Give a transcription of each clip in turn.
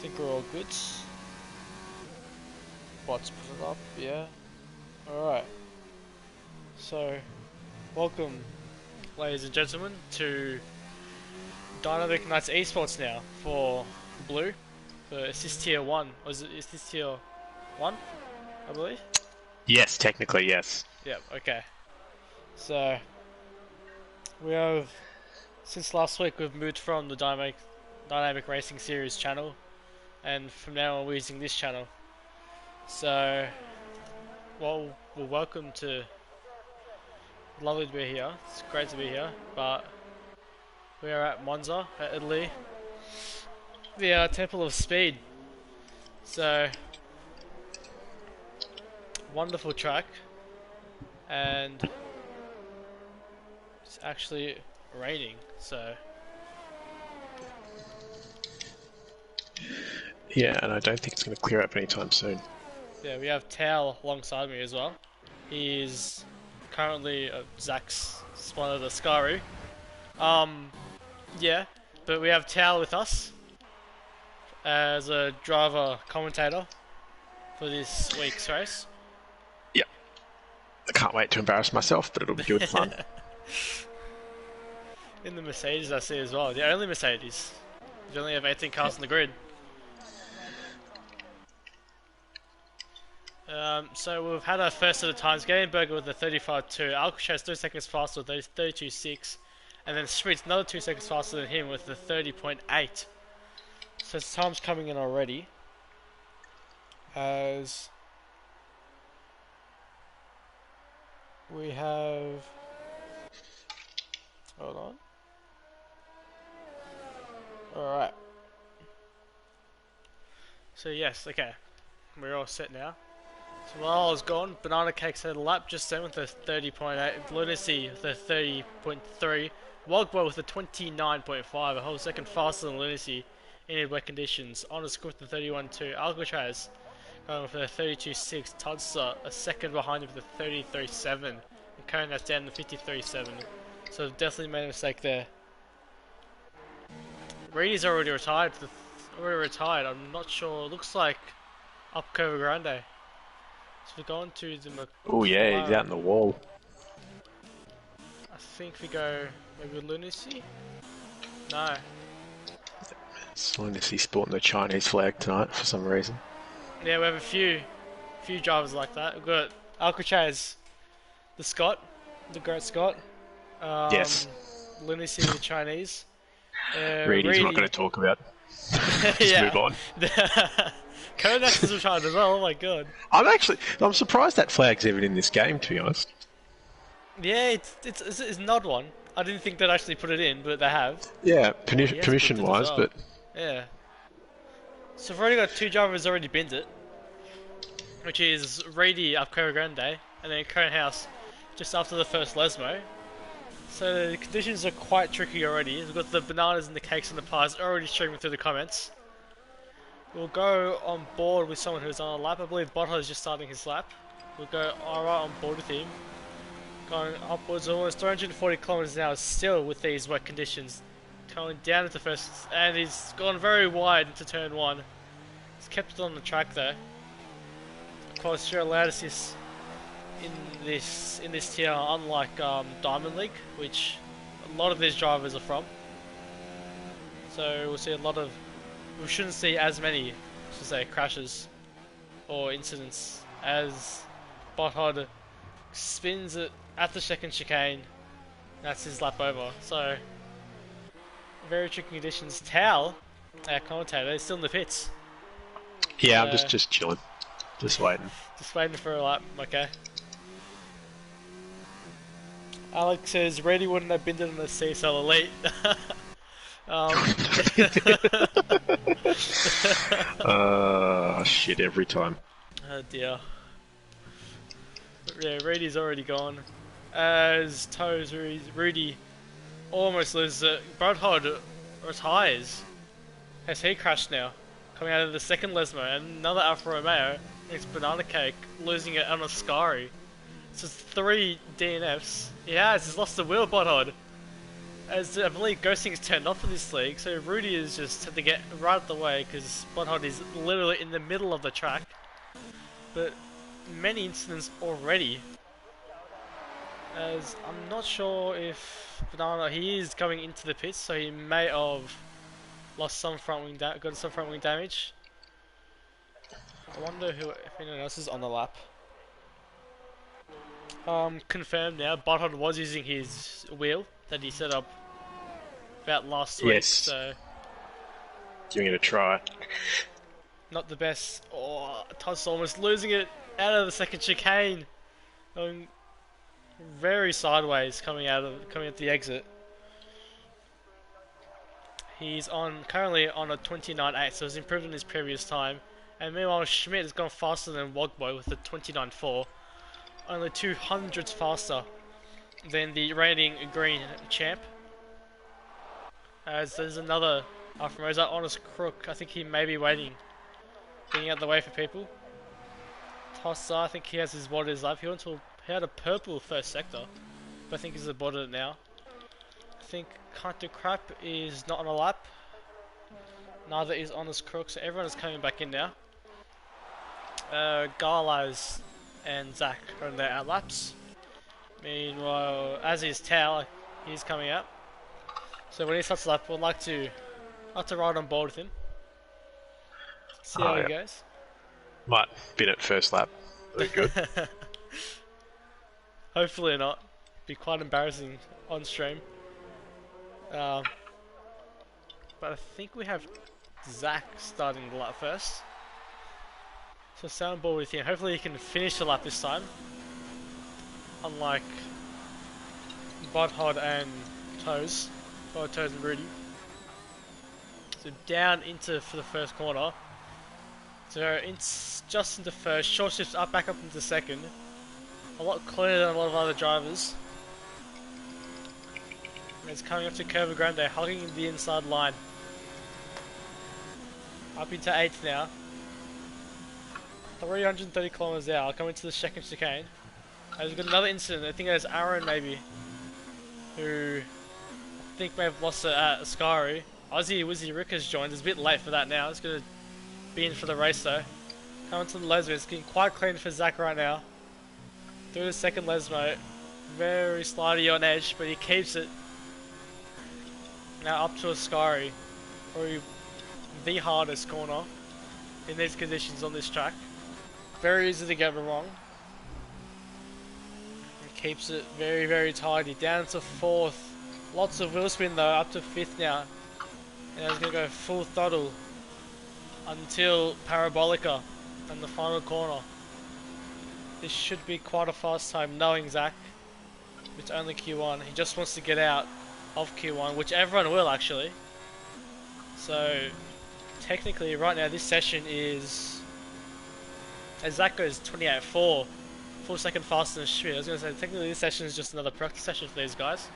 think we're all good. Bots put it up, yeah. Alright. So, welcome, ladies and gentlemen, to Dynamic Knights Esports now for Blue. For Assist Tier 1. Was it Assist Tier 1, I believe? Yes, technically, yes. Yep, okay. So, we have, since last week, we've moved from the Dynamic Racing Series channel, and from now on we're using this channel. So, well, welcome to. Lovely to be here. It's great to be here, but we are at Monza, at Italy, the Temple of Speed. So, wonderful track, and it's actually raining. So, Yeah, and I don't think it's going to clear up anytime soon. yeah, we have Tao alongside me as well. He is currently Zach's spawner, the Scaru. Yeah, but we have Tao with us as a driver commentator for this week's race. Yep. I can't wait to embarrass myself, but it'll be good fun. In the Mercedes I see as well, the only Mercedes. We only have 18 cars on the grid. So we've had our first set of times. Galenberger with the 35.2, Alcatraz 2 seconds faster with the 32.6, and then Schmidt's another 2 seconds faster than him with the 30.8. So time's coming in already. As we have, hold on. Alright. So yes, okay. We're all set now. So while I was gone, Banana Cakes had a lap just then with a 30.8, Lunacy with a 30.3, Wogboy with a 29.5, a whole second faster than Lunacy in wet conditions, Honest with the 31.2, Alcatraz going with a 32.6, Tudster a second behind him with a 33.7, and Conan that's down to 53.7, so definitely made a mistake there. Reedy's already retired, I'm not sure, looks like up Curva Grande. So we're going to the Oh yeah, he's out in the wall. I think we go maybe Lunacy? No. It's Lunacy sporting the Chinese flag tonight for some reason. Yeah, we have a few drivers like that. We've got Alcatraz, the Scot, the Great Scot. Yes. Lunacy, the Chinese. Reedy's not going to talk about. Just move on. Konax is retired as well, oh my god. I'm surprised that flag's even in this game, to be honest. Yeah, it's an odd one. I didn't think they'd actually put it in, but they have. Yeah, permission-wise, but... Yeah. So we've already got two drivers already binned it, which is Reedy up Curva Grande, and then Cone House just after the first Lesmo. So the conditions are quite tricky already. We've got the bananas and the cakes and the pies already streaming through the comments. We'll go on board with someone who's on a lap. I believe Botto is just starting his lap. We'll go alright on board with him. Going upwards almost 340 kilometers an hour still with these wet conditions. Going down into first, and he's gone very wide into turn 1. He's kept it on the track though. Of course, you're allowed assists in this tier, unlike Diamond League, which a lot of these drivers are from. So we'll see a lot of. We shouldn't see as many, crashes or incidents as Botthod spins it at the second chicane. That's his lap over. So very tricky conditions. Tao, our commentator, is still in the pits. Yeah, I'm just chilling, just waiting. Just waiting for a lap. Okay. Alex says Reedy wouldn't have binned it on the CSL Elite. Shit every time. Oh dear. Yeah, Reedy's already gone. As Toes Rudy almost loses it. Brodhod retires. Has he crashed now? Coming out of the second Lesmo, and another Alfa Romeo. It's Banana Cake losing it on a Scari. So it's 3 DNFs. He has. He's lost the wheel, Brodhod. as I believe Ghosting's turned off for this league, so Rudy is just had to get right out the way because Botthod is literally in the middle of the track. But many incidents already. As I'm not sure if Banana, he is going into the pits, so he may have lost some front wing, got some front wing damage. I wonder if anyone else is on the lap. Confirmed now. Butthod was using his wheel that he set up about last week, Yes. so Giving it a try. not the best. Oh, Todd's almost losing it out of the second chicane. Going very sideways coming at the exit. He's currently on a 29.8, so he's improved on his previous time. And meanwhile, Schmidt has gone faster than Wogbo with a 29.4, only 200ths faster than the reigning green champ. As there's another after Mozart, Honest Crook. I think he may be waiting, getting out the way for people. Tossa, I think he has his water his life. He had a purple first sector, but I think he's aborted it now. I think Can't Do Crap is not on a lap. Neither is Honest Crook, so everyone is coming back in now. Garlaz and Zach are in their out laps. Meanwhile, as is Tao, he's coming out. So when he starts the lap, we'd like to ride on board with him. See how he goes. Might bid at first lap. Very good. Hopefully not. Be quite embarrassing on stream. But I think we have Zach starting the lap first. So stay on board with him. Hopefully he can finish the lap this time. Unlike Butthod and Toes. Or Toes and Rudy. So down for the first corner. So just into first. Short shifts up, back up into second. A lot cleaner than a lot of other drivers. And it's coming up to Curva Grande, hugging the inside line. Up into 8th now. 330 kilometers an hour, coming to the second chicane. There's got another incident. I think there's Aaron maybe, who I think may have lost it at Ascari. Aussie Wizzy Rick has joined. It's a bit late for that now. It's going to be in for the race though. Coming to the Lesmo. It's getting quite clean for Zach right now. Through the second Lesmo. Very slidey on edge, but he keeps it. Now up to Ascari. Probably the hardest corner in these conditions on this track. Very easy to get wrong. He keeps it very, very tidy. Down to 4th. Lots of wheel spin though, up to 5th now. And he's going to go full throttle until Parabolica and the final corner. This should be quite a fast time, knowing Zach. It's only Q1. He just wants to get out of Q1, which everyone will actually. So technically right now this session is, as Zach goes 28.4, full second faster than Schmidt. I was going to say technically this session is just another practice session for these guys.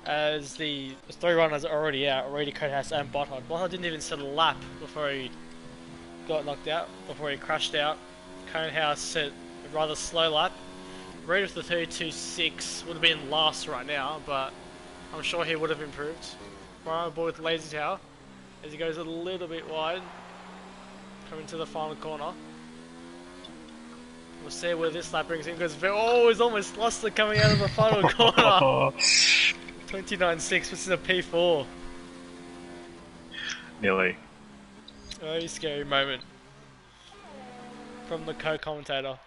As the 3 runners are already out, already Codehouse and Botthod. Botthod didn't even set a lap before he got knocked out, before he crashed out. Conehouse set a rather slow lap. Reed with the 32.6 would have been last right now, but I'm sure he would have improved. Right on board with Lazy Tower as he goes a little bit wide, coming to the final corner. We'll see where this lap brings him because he's almost lost it coming out of the final corner. 29.6, puts in a P4. Nearly. Very scary moment from the co-commentator.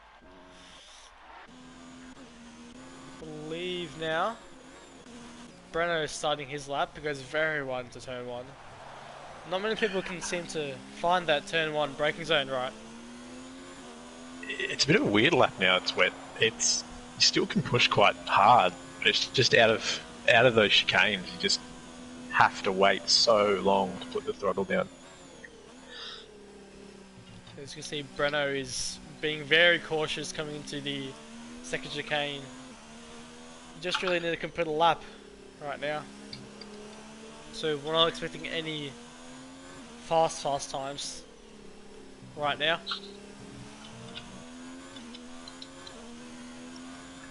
I believe now Breno is starting his lap. It goes very wide into turn 1. Not many people can seem to find that turn 1 braking zone right. It's a bit of a weird lap now. It's wet. You still can push quite hard, but it's just out of those chicanes. You just have to wait so long to put the throttle down. As you can see, Breno is being very cautious coming into the second chicane. You just really need to complete a lap right now. So we're not expecting any fast times right now.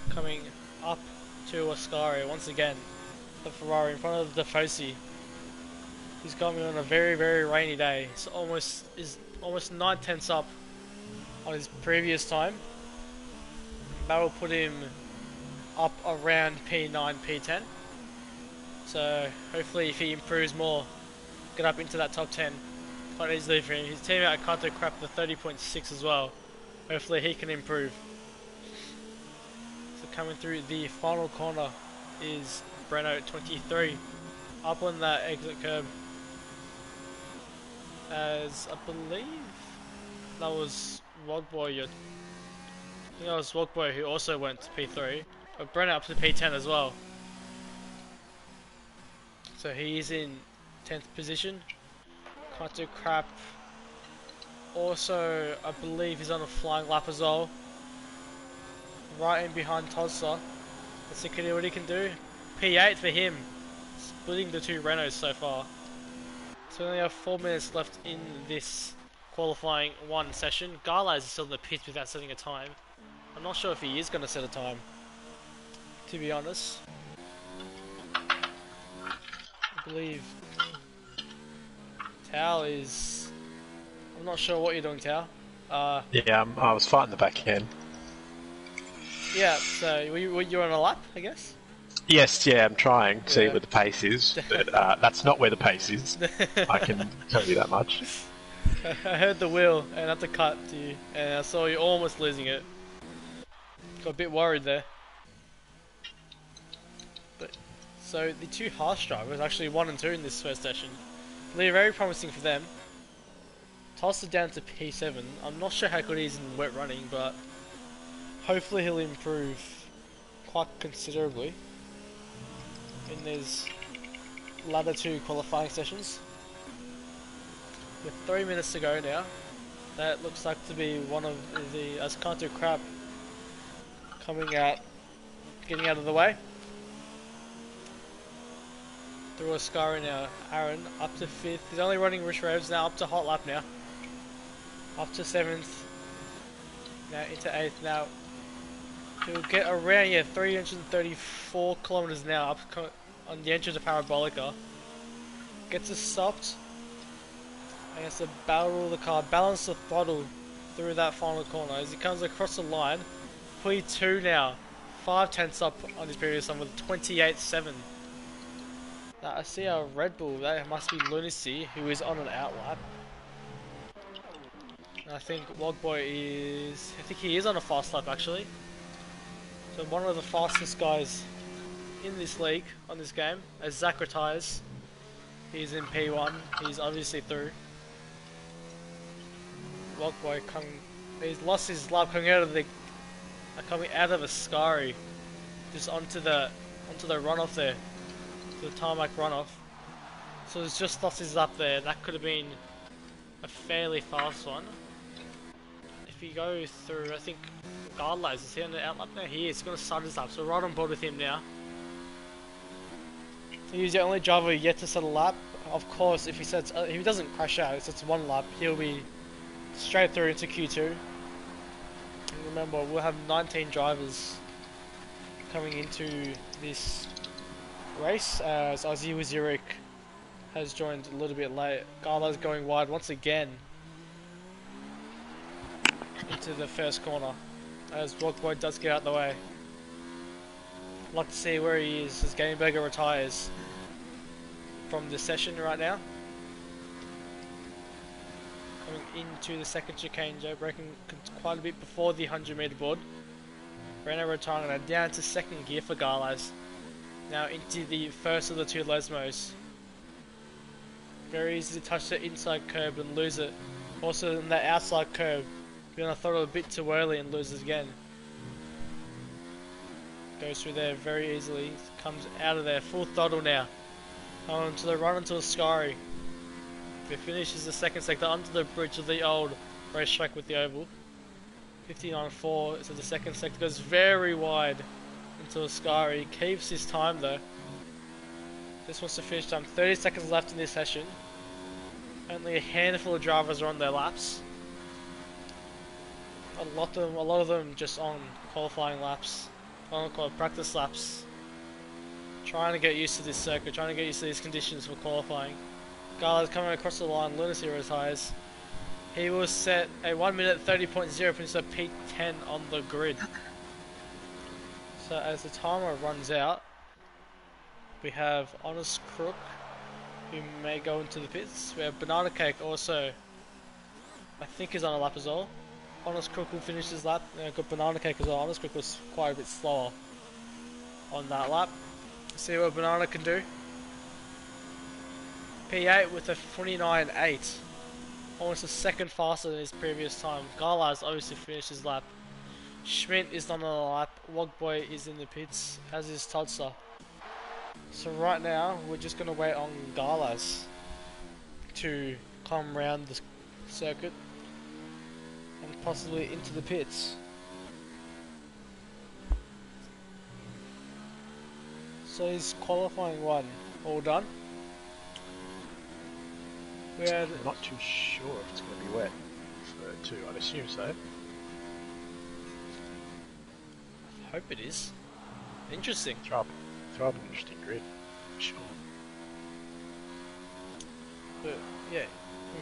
Coming up to Ascari once again. the Ferrari in front of the Fosse. He's got me on a very, very rainy day. It's almost 9 tenths up on his previous time. That will put him up around P9, P10. So hopefully if he improves more, get up into that top 10 quite easily for him. His teammate can't do crap the 30.6 as well. Hopefully he can improve. So coming through the final corner is Breno 23 up on that exit curb, as I believe that was Wogboy. I think that was Wogboy who also went to P3, but Breno up to P10 as well. So he is in 10th position. Can't do crap. Also, I believe he's on a flying lap as well. Right in behind Todster. Let's see what he can do. P8 for him. Splitting the two Renaults so far. So we only have 4 minutes left in this qualifying one session. Garlaz is still in the pit without setting a time. I'm not sure if he is going to set a time, to be honest. I believe Tao is... I'm not sure what you're doing, Tao. Yeah, I was fighting the back end. Yeah, so were you on a lap, I guess? Yes, yeah, I'm trying to see where the pace is, but that's not where the pace is. I can tell you that much. I heard the wheel and had to cut to you, and I saw you almost losing it. Got a bit worried there. But so the two Haas drivers, actually 1 and 2 in this first session, they're very promising for them. Toss it down to P7. I'm not sure how good he is in wet running, but hopefully he'll improve quite considerably in these latter 2 qualifying sessions. With 3 minutes to go now, that looks like to be one of the as can't do crap coming out, getting out of the way. Through Ascari now, Aaron up to 5th. He's only running Rich Revs now, up to hot lap now. Up to 7th. Now into 8th now. He'll get around 334 kilometers an hour up on the edge of the Parabolica. Gets us stopped. And has to barrel the car, balance the throttle through that final corner as he comes across the line. P2 now, 5 tenths up on his previous one with 28.7. Now I see a Red Bull, that must be Lunacy, who is on an outlap. And I think Wogboy is, I think he is on a fast lap actually. So one of the fastest guys in this league, on this game, as Zach retires. He's in P1, he's obviously through. Wogboy he's lost his lap coming out of the Ascari, just onto the runoff there, to the tarmac runoff. So he's just lost his lap there. That could have been a fairly fast one. If he goes through, I think Garlaz is he on the outlap now? He is going to start his lap, so right on board with him now. He's the only driver yet to set a lap. Of course, if he doesn't crash out, if it's 1 lap, he'll be straight through into Q2. And remember, we'll have 19 drivers coming into this race, as Ozzy Wazirik has joined a little bit late. Garla's going wide once again into the first corner, as Wogboy does get out of the way. I'd like to see where he is as Gameberger retires from the session right now. Coming into the second chicane, Joe braking quite a bit before the 100-meter board. Breno retiring now down to second gear for Garlaz. Now into the first of the 2 Lesmos. Very easy to touch the inside curb and lose it. Also in the outside curb, you're gonna throttle a bit too early and lose it again. Goes through there very easily, comes out of there, full throttle now. On to the run into Ascari. He finishes the second sector onto the bridge of the old racetrack with the oval. 59.4, so the second sector goes very wide into Ascari. Keeps his time though. This wants to finish time. 30 seconds left in this session. Only a handful of drivers are on their laps. A lot of them just on qualifying laps. On practice laps. Trying to get used to this circuit, trying to get used to these conditions for qualifying. Gala's coming across the line, Lunacy retires. He will set a 1 minute 30.0, finishes a P10 on the grid. So as the timer runs out, we have Honest Crook, who may go into the pits. We have Banana Cake also, I think is on a lap as well. Honest Crook will finish his lap. Got Banana Cake as well. Honest Crook was quite a bit slower on that lap. See what Banana can do. P8 with a 29.8. Almost a second faster than his previous time. Garlaz obviously finished his lap. Schmidt is not on the lap. Wogboy is in the pits, as is Todster. So right now, we're just going to wait on Garlaz to come round the circuit and possibly into the pits. So he's qualifying 1 all done. I'm not too sure if it's going to be wet for 2, I'd assume so. I hope it is. Interesting. Throw up an interesting grid, for sure. But yeah,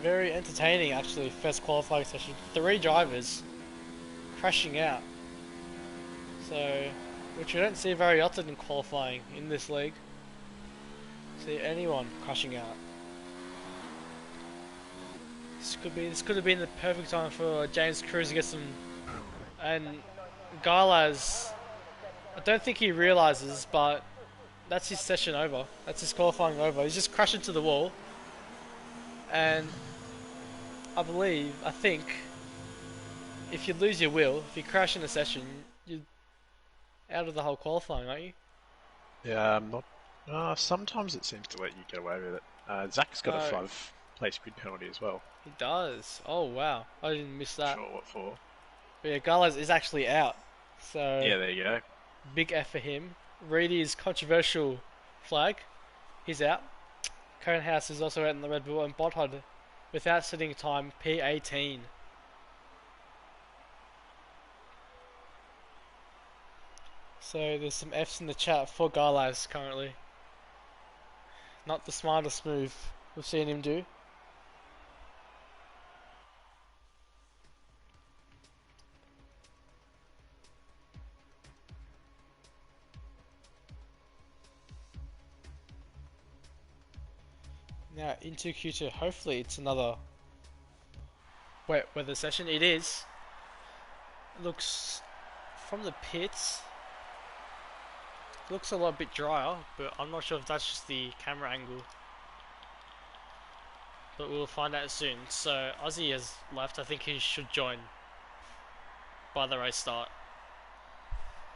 very entertaining actually, first qualifying session. 3 drivers crashing out. So, which we don't see very often in qualifying in this league. See anyone crashing out. This could have been the perfect time for James Cruz to get some. And Garlaz, I don't think he realizes, but that's his session over. That's his qualifying over. He's just crashed into the wall. And I think, if you lose your wheel, if you crash in a session, you're out of the whole qualifying, aren't you? Yeah, I'm not. Sometimes it seems to let you get away with it. Zach's got a 5-place grid penalty as well. He does. Oh wow, I didn't miss that. Not sure what for. But yeah, Garlaz is actually out. So yeah, there you go. Big F for him. Reedy's controversial flag, he's out. Conehouse is also out in the Red Bull, and Bothod without sitting time P18. So there's some Fs in the chat for Garlaz currently. Not the smartest move we've seen him do. Now into Q2, hopefully it's another wet weather session. It is. It looks from the pits. Looks a lot bit drier, but I'm not sure if that's just the camera angle. But we'll find out soon. So Ozzy has left. I think he should join by the race start.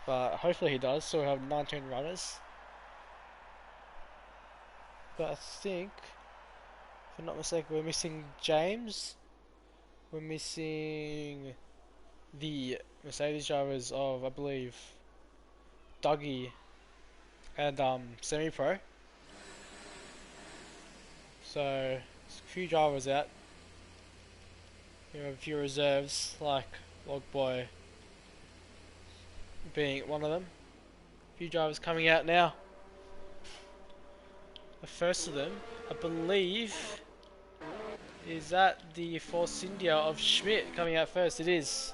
But hopefully he does. So we'll have 19 runners. But I think, if I'm not mistaken, we're missing James. We're missing the Mercedes drivers of, I believe, Dougie and Semi-Pro. So there's a few drivers out. We have a few reserves, like Logboy being one of them. A few drivers coming out now. The first of them, I believe, is that the Force India of Schmidt coming out first. It is.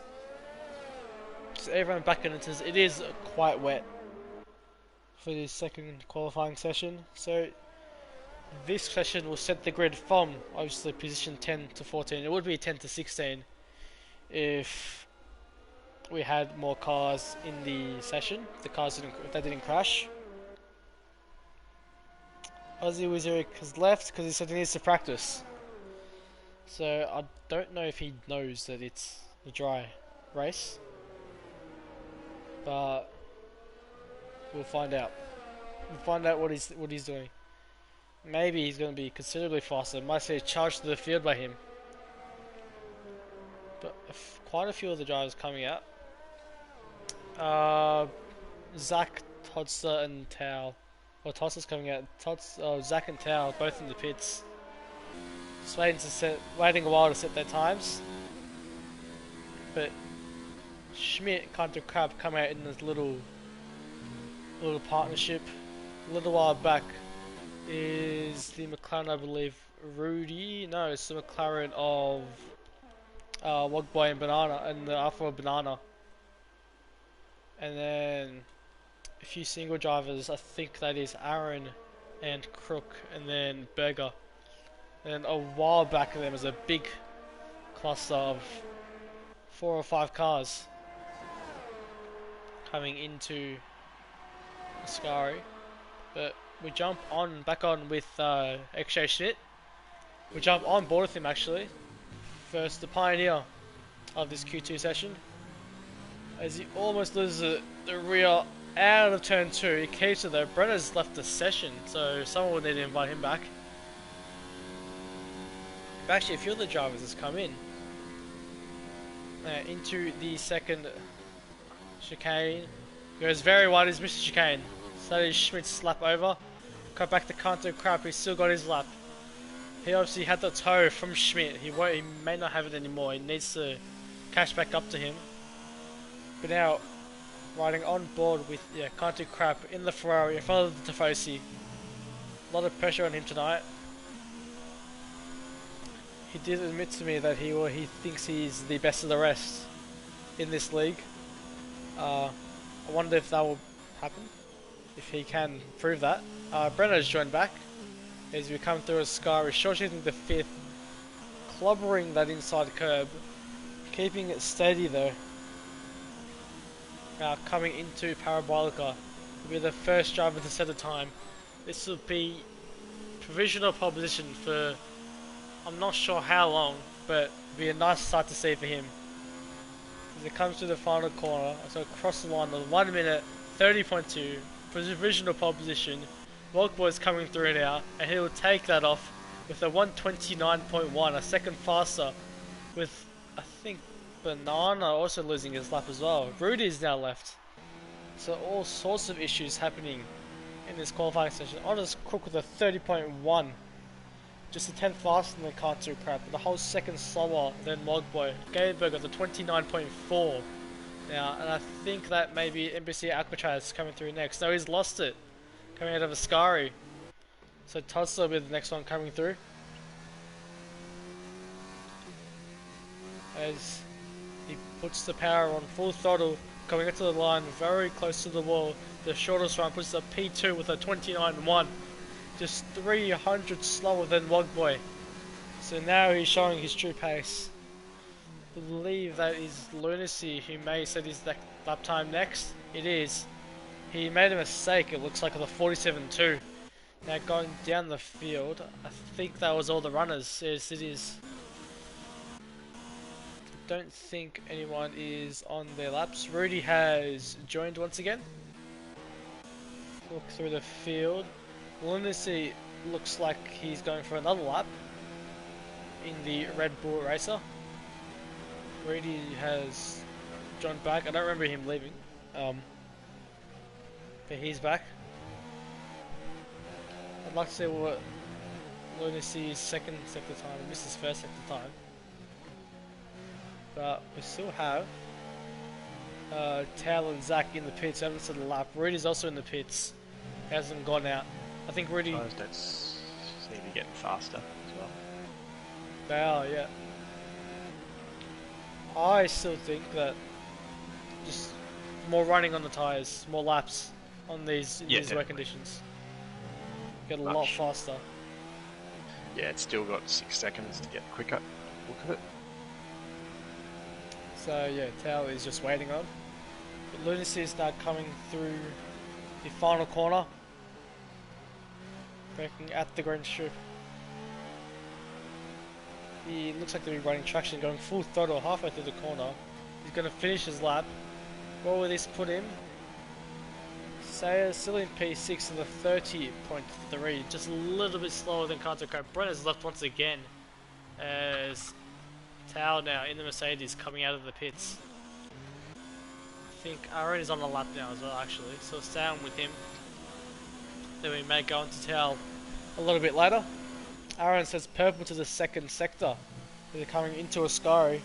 So everyone back in it is quite wet for this second qualifying session. So this session will set the grid from obviously position 10 to 14. It would be 10 to 16 if we had more cars in the session. If the cars didn't crash. Ozzy Wizeric has left because he said he needs to practice. So I don't know if he knows that it's a dry race, but we'll find out. We'll find out what he's doing. Maybe he's going to be considerably faster. Might see a charge to the field by him. But quite a few of the drivers coming out. Zach, Todster, and Tao. Well, Todster's coming out. Zach and Tao both in the pits. Just waiting a while to set their times. But Schmidt, Country Crab come out in this little partnership a little while back is the McLaren, I believe, Rudy. No, it's the McLaren of Wogboy and Banana, and the Alpha Banana. And then a few single drivers, I think that is Aaron and Crook, and then Berger. And a while back there was a big cluster of 4 or 5 cars coming into Ascari. But we jump on back on with XJ Schmidt. We jump on board with him actually. First, the pioneer of this Q2 session. As he almost loses the rear out of turn 2. He keeps it though. Brenner's left the session, so someone would need to invite him back. But actually, a few of the drivers has come in. Into the second chicane. Goes very wide, he's missed the chicane. So that is Schmidt's lap over. Cut back to Kanto Crap, he's still got his lap. He obviously had the toe from Schmidt. He may not have it anymore. He needs to catch back up to him. But now, riding on board with Kanto Crap in the Ferrari in front of the Tifosi. A lot of pressure on him tonight. He did admit to me that he thinks he's the best of the rest in this league. I wonder if that will happen, if he can prove that. Brenner's joined back as we come through Ascari, short-shifting the 5th, clobbering that inside curb, keeping it steady though. Coming into Parabolica, will be the first driver to set a time. This will be provisional pole position for I'm not sure how long, but it'll be a nice sight to see for him. As it comes to the final corner, so across the line, the 1 minute 30.2 provisional pole position. Wogboy's coming through now, and he'll take that off with a 129.1, a second faster, with I think Banana also losing his lap as well. Rudy's now left. So all sorts of issues happening in this qualifying session. Honest Crook with a 30.1. Just a 10th faster than Kanto Crap, but the whole second slower than Mogboy. Gabenberg got the 29.4 now, and I think that maybe NBC Alcatraz coming through next. No, he's lost it, coming out of Ascari. So Tulsa will be the next one coming through. As he puts the power on full throttle, coming up to the line, very close to the wall. The shortest run puts a P2 with a 29.1. Just 300 slower than Wogboy. So now he's showing his true pace. I believe that is Lunacy who may set his lap time next. It is. He made a mistake, it looks like, of the 47.2. Now going down the field, I think that was all the runners. Yes, it is. Don't think anyone is on their laps. Rudy has joined once again. Look through the field. Lunacy looks like he's going for another lap in the Red Bull Racer. Rudy has joined back. I don't remember him leaving, but he's back. I'd like to see what Lunacy's second sector time. I missed his first sector time, but we still have Taylor and Zach in the pits. Haven't set a lap. Rudy's also in the pits. He hasn't gone out. I think Rudy. Those don't seem to be getting faster as well. They are, yeah. I still think that just more running on the tyres, more laps on these in these wet conditions. Get a lot faster. Yeah, it's still got 6 seconds to get quicker. Look at it. So yeah, Tao is just waiting on. But Lunacy is now coming through the final corner. Braking at the green strip. He looks like they'll be running traction, going full throttle halfway through the corner. He's going to finish his lap. What will this put him? Sayers still in P6 in the 30.3, just a little bit slower than Kanto Crap. Brenner's left once again as Tao now in the Mercedes coming out of the pits. I think Aaron is on the lap now as well actually, so stay on with him. Then we may go into Tao a little bit later. Aaron says purple to the second sector. They're coming into Ascari.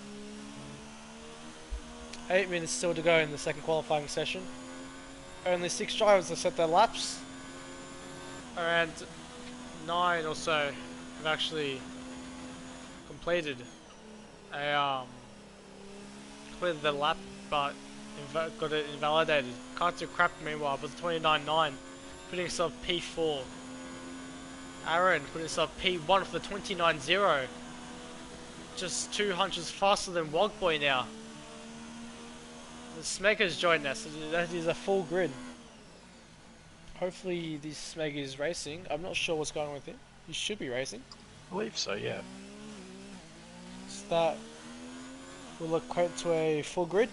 8 minutes still to go in the second qualifying session. Only 6 drivers have set their laps. around 9 or so have actually completed a completed the lap, but got it invalidated. Carter Crap meanwhile with 29.9, putting himself P4. Aaron put himself P1 for the 29.0. Just 2 hunches faster than Wogboy now. The Smegger's joined us. That is a full grid. Hopefully this Smeg is racing. I'm not sure what's going on with him. He should be racing. I believe so, yeah. So that will equate to a full grid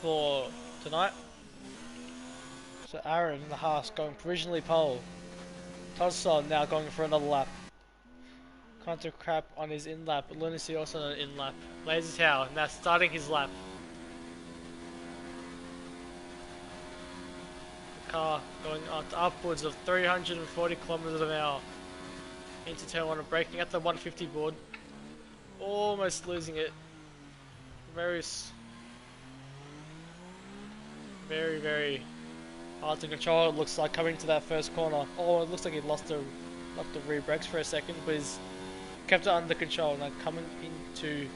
for tonight. So Aaron in the Haas going provisionally pole. Toddson now going for another lap. Counter Crap on his in lap. Lunacy also on an in lap. Lazy Tower now starting his lap. The car going upwards of 340 kilometers an hour into turn 1 and braking at the 150 board. Almost losing it. Very hard to control. It looks like coming to that first corner. Oh, it looks like he lost the rear brakes for a second, but he's kept it under control. Now coming into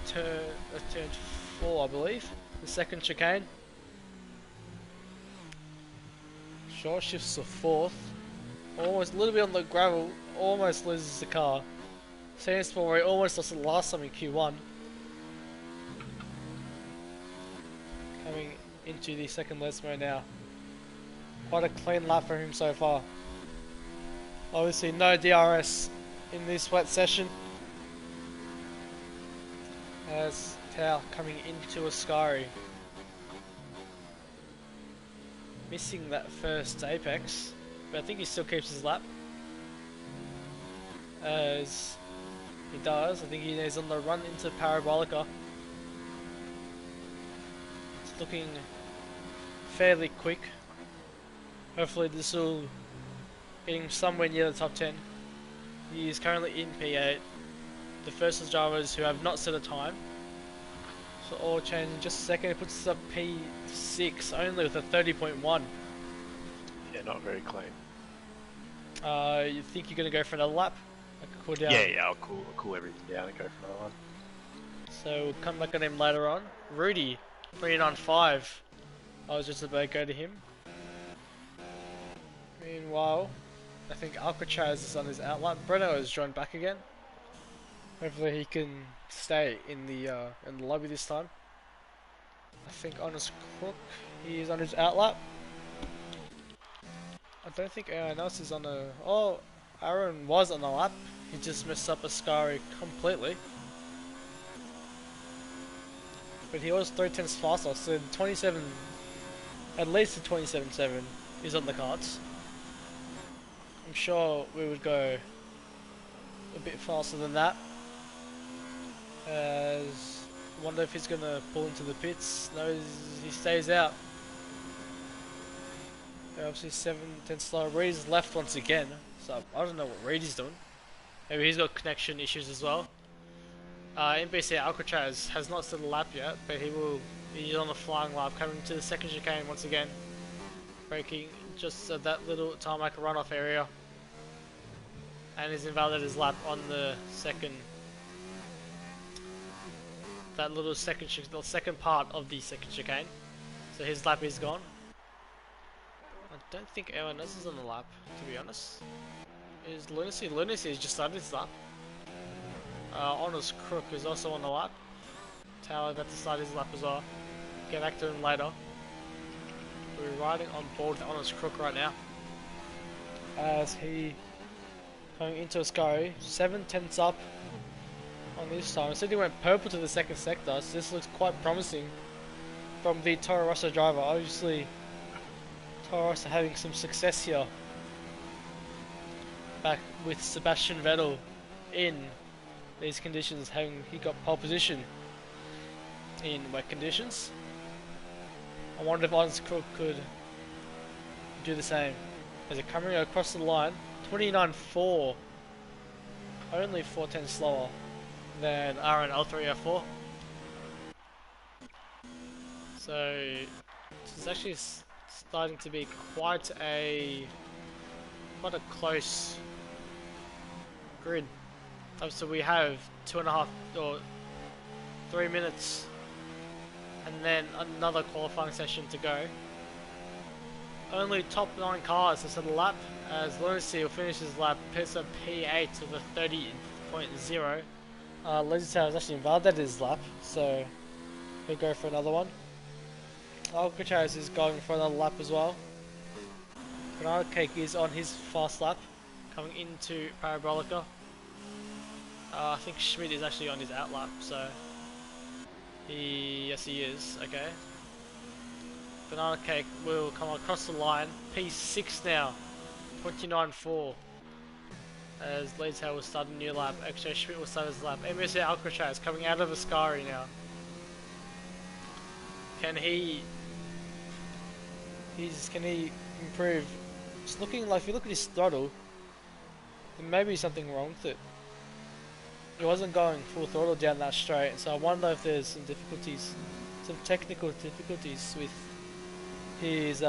turn 4, I believe, the second chicane. Short shifts to 4th. Almost a little bit on the gravel. Almost loses the car. Same spot where he almost lost it last time in Q1. Coming into the second Lesmo now. Quite a clean lap for him so far. Obviously no DRS in this wet session. As Tau coming into Ascari. Missing that first apex, but I think he still keeps his lap. As he does, I think he is on the run into Parabolica. It's looking fairly quick. Hopefully this will get him somewhere near the top 10. He is currently in P8. The first drivers who have not set a time. So all change in just a second. It puts us up P6 only with a 30.1. Yeah, not very clean. You think you're going to go for another lap? Like a cool down? Yeah, I'll cool everything down and go for another one. So we'll come back on him later on. Rudy, 395. I was just about to go to him. Meanwhile, I think Alcatraz is on his outlap. Breno has joined back again. Hopefully he can stay in the lobby this time. I think Honest Crook, he is on his outlap. I don't think anyone else is on a... Oh, Aaron was on the lap. He just messed up Ascari completely. But he was 3 tenths faster, so 27... At least the 27.7 is on the cards. I'm sure we would go a bit faster than that. As I wonder if he's going to pull into the pits. No, he stays out. Obviously 7 tenths slower. Reed's left once again, so I don't know what Reed is doing. Maybe he's got connection issues as well. NBC Alcatraz has not set a lap yet, but he's on the flying lap, coming to the second chicane once again. Braking just at that little tarmac runoff area. And he's invalidated his lap on the second... That little the second part of the second chicane. So his lap is gone. I don't think anyone else is on the lap, to be honest. Is Lunacy? Lunacy has just started his lap. Honest Crook is also on the lap. Tower about to start his lap as well. Get back to him later. We're riding on board with Honest Crook right now. As he going into Ascari, 7 tenths up on this time. Instead he went purple to the second sector, so this looks quite promising from the Toro Rosso driver. Obviously Toro Rosso having some success here back with Sebastian Vettel in these conditions, having he got pole position in wet conditions. I wonder if Honest Crook could do the same. As they're coming across the line, 29.4, only 4 tenths slower than RN L304. So this is actually starting to be quite a close grid. So we have 2.5 or 3 minutes, and then another qualifying session to go. Only top 9 cars has had a lap, as Lunacy will finish his lap, pits a P8 with a 30.0. Lazy Tower has actually invalidated his lap, so he'll go for another one. Alcatraz is going for another lap as well. Banana Cake is on his fast lap, coming into Parabolica. I think Schmidt is actually on his out lap, so yes he is, okay. Banana Cake will come across the line, P6 now, 29.4. As Leadtail will start a new lap, XJ Schmidt will start his lap. MSA Alcatraz coming out of Ascari now. Can he improve? It's looking like, if you look at his throttle, there may be something wrong with it. He wasn't going full throttle down that straight, so I wonder if there's some difficulties, some technical difficulties with his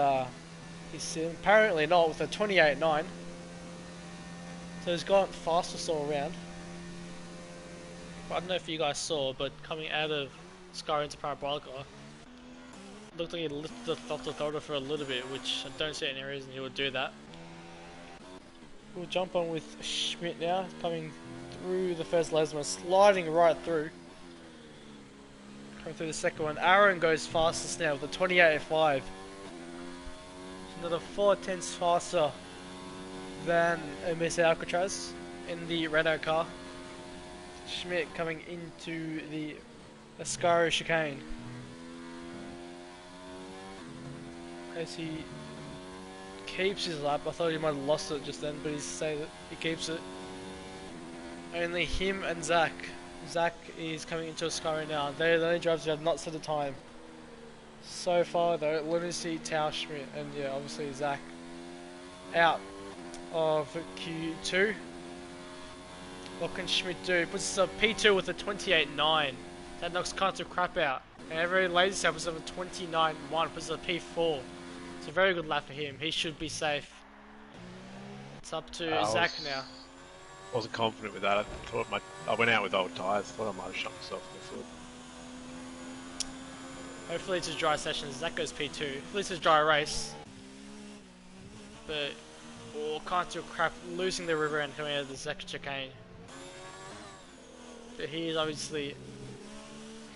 sim. Apparently not, with a 28.9. So he's gone fastest all around. I don't know if you guys saw, but coming out of Sky into Parabolica, looked like he lifted off the throttle for a little bit, which I don't see any reason he would do that. We'll jump on with Schmidt now, coming through the first Lesma, sliding right through. Coming through the second one. Aaron goes fastest now with a 28.5. Another 4/10 faster than Miss Alcatraz in the Renault car. Schmidt coming into the Ascari chicane. As he keeps his lap. I thought he might have lost it just then, but he's saying that he keeps it. Only him and Zach. Zach is coming into Ascari now. They're the only drivers who have not set a time so far though. Lunacy, Tao, Schmidt, and yeah, obviously Zach out of Q2. What can Schmidt do? Puts us a P2 with a 28.9. That knocks kind of crap out. And every lazy stuff was of a 29.1, puts us a P4. It's a very good lap for him. He should be safe. It's up to Zach now. Wasn't confident with that. I thought I went out with old tyres. Thought I might have shot myself in the foot. Hopefully it's a dry session. Zach goes P2. Hopefully it's a dry race. But can't do crap, losing the river end coming out of the Zach chicane. But he is obviously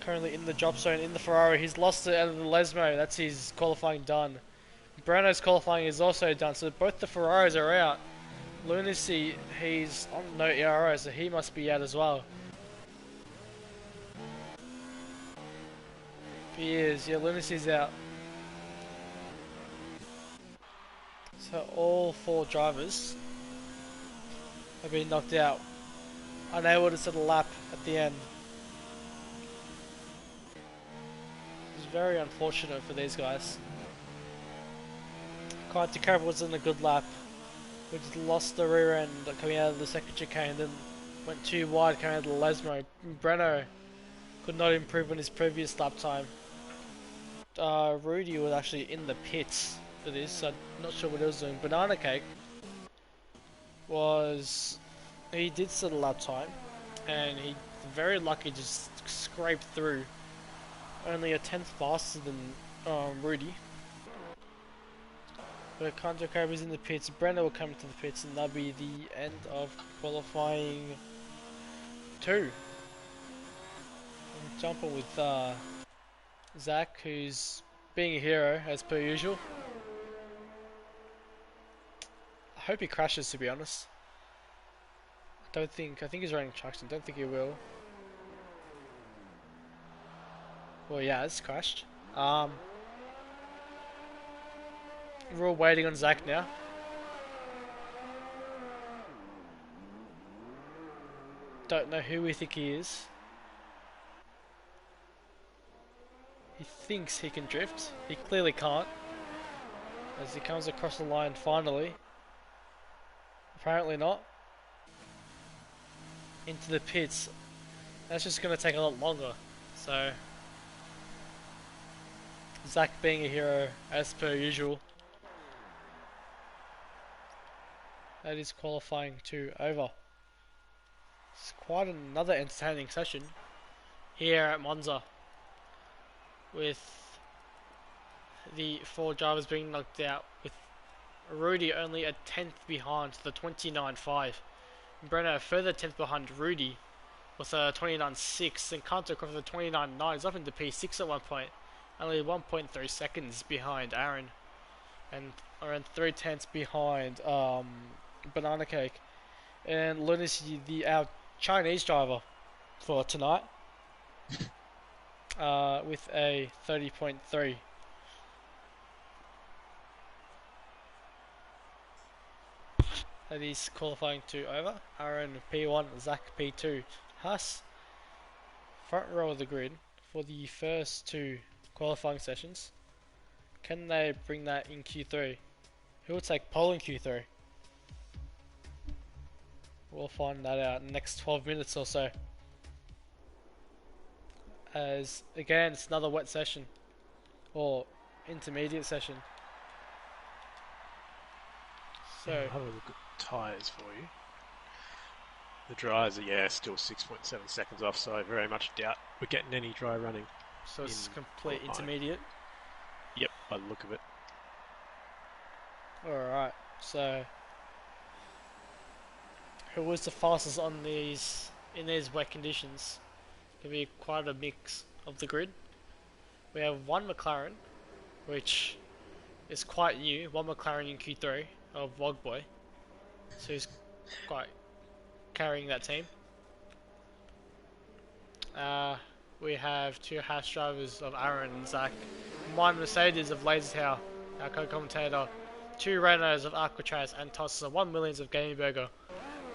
currently in the drop zone in the Ferrari. He's lost it out of the Lesmo. That's his qualifying done. Brano's qualifying is also done, so both the Ferraris are out. Lunacy, he's on no ERO, so he must be out as well. He is, yeah, Lunacy's out. So all 4 drivers have been knocked out, unable to set a lap at the end. It's very unfortunate for these guys. Quite Carver was in a good lap. We just lost the rear end coming out of the second chicane, then went too wide coming out of the Lesmo. Breno could not improve on his previous lap time. Rudy was actually in the pits for this, so I'm not sure what he was doing. Banana Cake he did set a lap time, and he very lucky just scraped through. Only a 10th faster than Rudy. But Kanto Carver's in the pits. Brenda will come to the pits, and that'll be the end of qualifying 2. I'm jumping with Zach, who's being a hero as per usual. I hope he crashes, to be honest. I think he's running traction. Don't think he will. Well, yeah, it's crashed. We're all waiting on Zach now. Don't know who we think he is. He thinks he can drift. He clearly can't. As he comes across the line finally. Apparently not. Into the pits. That's just going to take a lot longer. So Zach being a hero as per usual. That is qualifying 2 over. It's quite another entertaining session here at Monza, with the 4 drivers being knocked out, with Rudy only a 10th behind the 29.5. Brenner a further 10th behind Rudy with a 29.6, and Cantor with a 29.9 is up into P6 at one point, only 1.3 seconds behind Aaron, and around 3/10 behind Banana Cake. And Luna's our Chinese driver for tonight with a 30.3. That is qualifying 2 over. Aaron P1, Zach P2. Haas, front row of the grid for the first 2 qualifying sessions. Can they bring that in Q3? Who will take pole in Q3? We'll find that out in the next 12 minutes or so. As again, it's another wet session, or intermediate session. So I'll have a look at tyres for you. The dries are, still 6.7 seconds off, so I very much doubt we're getting any dry running. So it's complete intermediate? Yep, by the look of it. Alright, so who was the fastest on these in these wet conditions? Can be quite a mix of the grid. We have one McLaren, which is quite new, one McLaren in Q3 of Wogboy, so he's quite carrying that team. We have 2 Haas drivers of Aaron and Zach, one Mercedes of Lasertower, our co-commentator, 2 Renaults of Alcatraz and Tossa, 1 Millions of Gaming Burger,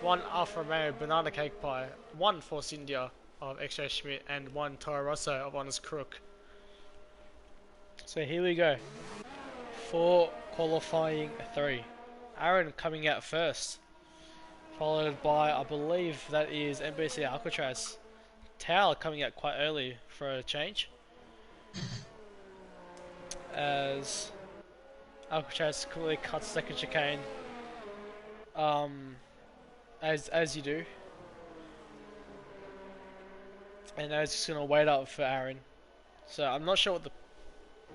1 Alfa Romeo Banana Cake Pie, 1 Force India of XJ Schmidt, and 1 Toro Rosso of Honest Crook. So here we go for qualifying 3. Aaron coming out first, followed by, I believe that is NBC Alcatraz. Towel coming out quite early for a change, as Alcatraz completely cuts second chicane, as you do, and I was just gonna wait up for Aaron. So I'm not sure what the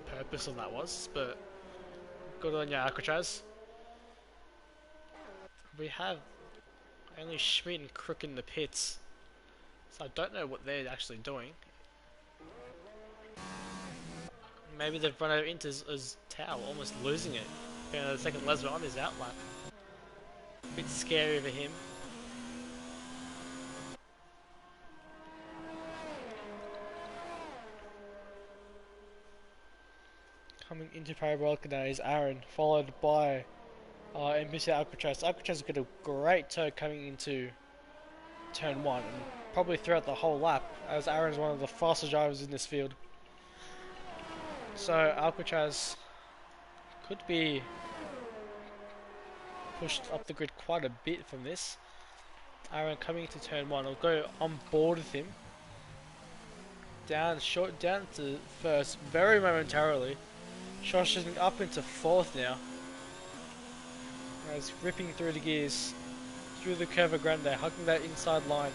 purpose of that was, but good on you, Alcatraz. We have only Schmidt and Crook in the pits, so I don't know what they're actually doing. Maybe they've run over into his Tao, almost losing it. The second Lesnar on his outlap. A bit scary for him. Coming into Parabolica now is Aaron, followed by NBC Alcatraz. Alcatraz got a great toe coming into turn 1, and probably throughout the whole lap, as Aaron's one of the fastest drivers in this field. So Alcatraz could be pushed up the grid quite a bit from this. Aaron coming into turn 1, will go on board with him. Down to first, very momentarily. Shoshin up into 4th now. As ripping through the gears, through the Curva Grande, hugging that inside line.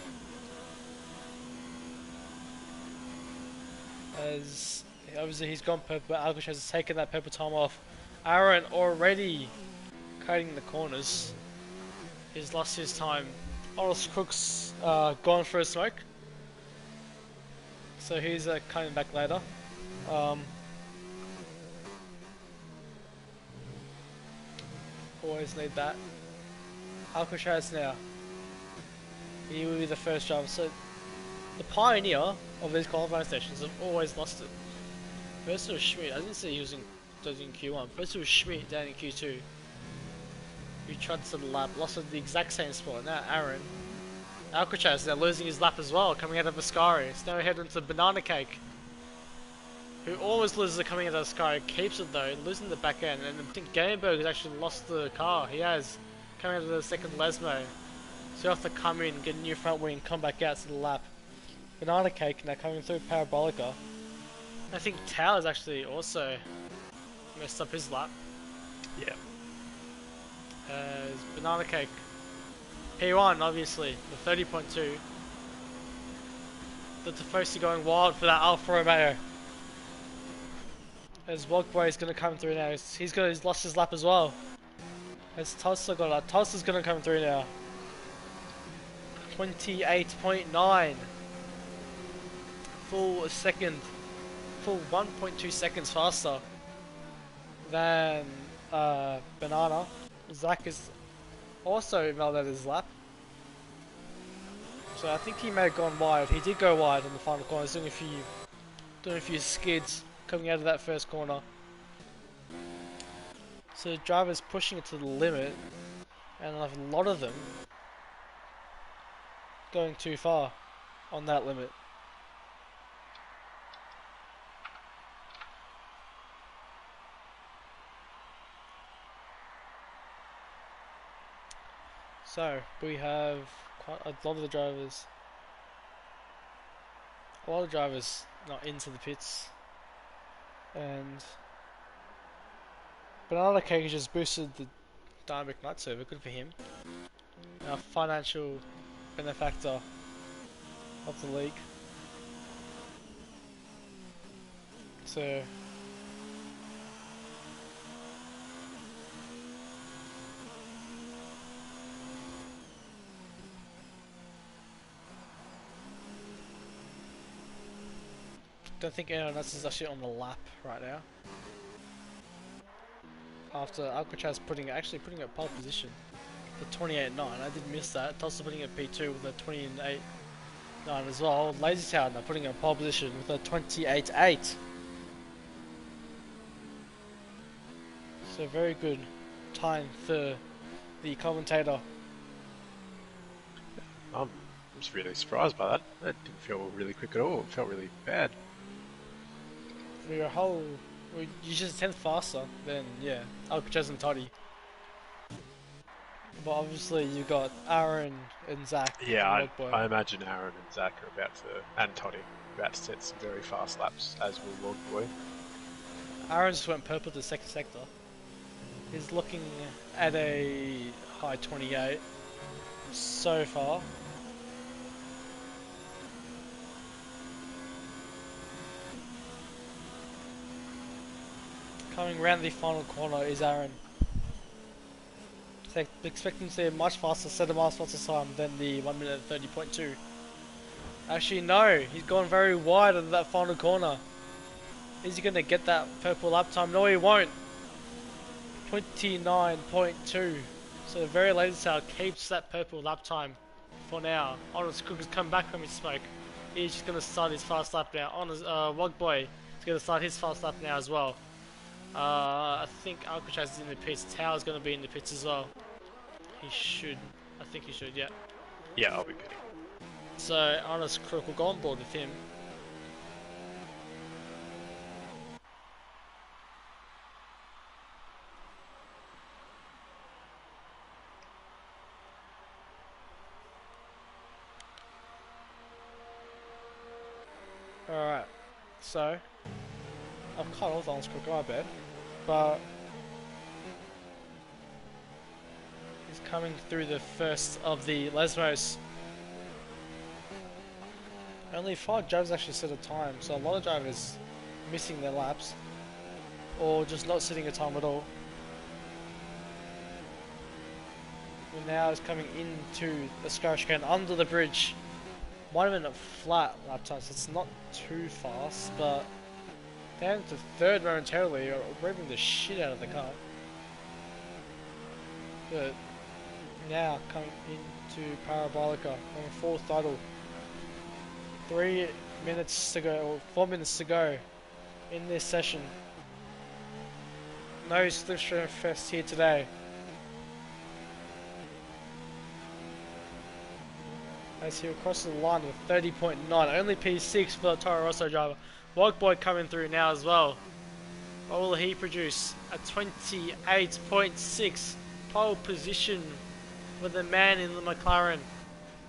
As obviously he's gone purple, but Alcatraz has taken that purple time off. Aaron already cutting the corners. He's lost his time. Honest Crook's gone for a smoke, so he's coming back later. Always need that. Alcatraz now. He will be the first driver. So the pioneer of these qualifying sessions have always lost it. First it was Schmidt. I didn't see he was in Q1. First it was Schmidt down in Q2. Who tried to the lap, lost at the exact same spot. Now Aaron. Alcatraz now losing his lap as well, coming out of Ascari. So now we head into Banana Cake, who always loses it coming out of Ascari, keeps it though, losing the back end. And I think Gameberg has actually lost the car. He has, coming out of the second Lesmo. So you have to come in, get a new front wing, come back out to the lap. Banana Cake now coming through Parabolica. I think Tao has actually also messed up his lap. Yeah. as Banana Cake. P1, obviously, the 30.2. The Tifosi going wild for that Alfa Romeo. As Wogboy is going to come through now. He's lost his lap as well. As Tulsa got it. Tulsa's going to come through now. 28.9. Full 1.2 seconds faster than Banana. Zach is also validated his lap. So I think he may have gone wide. He did go wide in the final corner. He's doing a few skids coming out of that first corner. So the driver's pushing it to the limit, and a lot of them going too far on that limit. So we have quite a lot of drivers not into the pits, and Banana Cake just boosted the Dynamic Night server. Good for him. Our financial benefactor of the league. So don't think anyone else is actually on the lap right now. After Alcatraz actually putting a pole position, the 28.9. I did miss that. Tulsa putting at P2 with a 28.9 as well. Lazy Town now putting a pole position with a 28.8. So very good time for the commentator. I'm just really surprised by that. That didn't feel really quick at all. It felt really bad. For your you're just a tenth faster than, Alcatraz and Toddy. But obviously you got Aaron and Zach. Yeah, I imagine Aaron and Zach are and Toddy, about to set some very fast laps, as will Logboy. Aaron just went purple to the second sector. He's looking at a high 28 so far. Coming around the final corner is Aaron. So expecting to see a much faster set of miles faster time than the 1 minute 30.2. Actually no, he's gone very wide on that final corner. Is he going to get that purple lap time? No, he won't. 29.2. So very Lazy Tail keeps that purple lap time for now. Honest Cook has come back from his smoke. He's just going to start his fast lap now. Honest Wogboy is going to start his fast lap now as well. I think Alcatraz is in the pits. Tower's going to be in the pits as well. He should. I think he should, yeah. Yeah, I'll be pitting. So Honest Crook will go on board with him. Alright, so I've cut off Honest Crook, my bad, but he's coming through the first of the Lesmos. Only 5 drivers actually set a time, so a lot of drivers missing their laps or just not setting a time at all. And now is coming into the Sky Chicane under the bridge. Might have been a flat lap time, so it's not too fast, but down to third momentarily, revving the shit out of the car. But now coming into Parabolica on fourth idle. 3 minutes to go, or 4 minutes to go in this session. No Slipstream Fest here today. As he'll cross the line with 30.9, only P6 for the Toro Rosso driver. Wogboy coming through now as well. What will he produce? A 28.6 pole position with the man in the McLaren.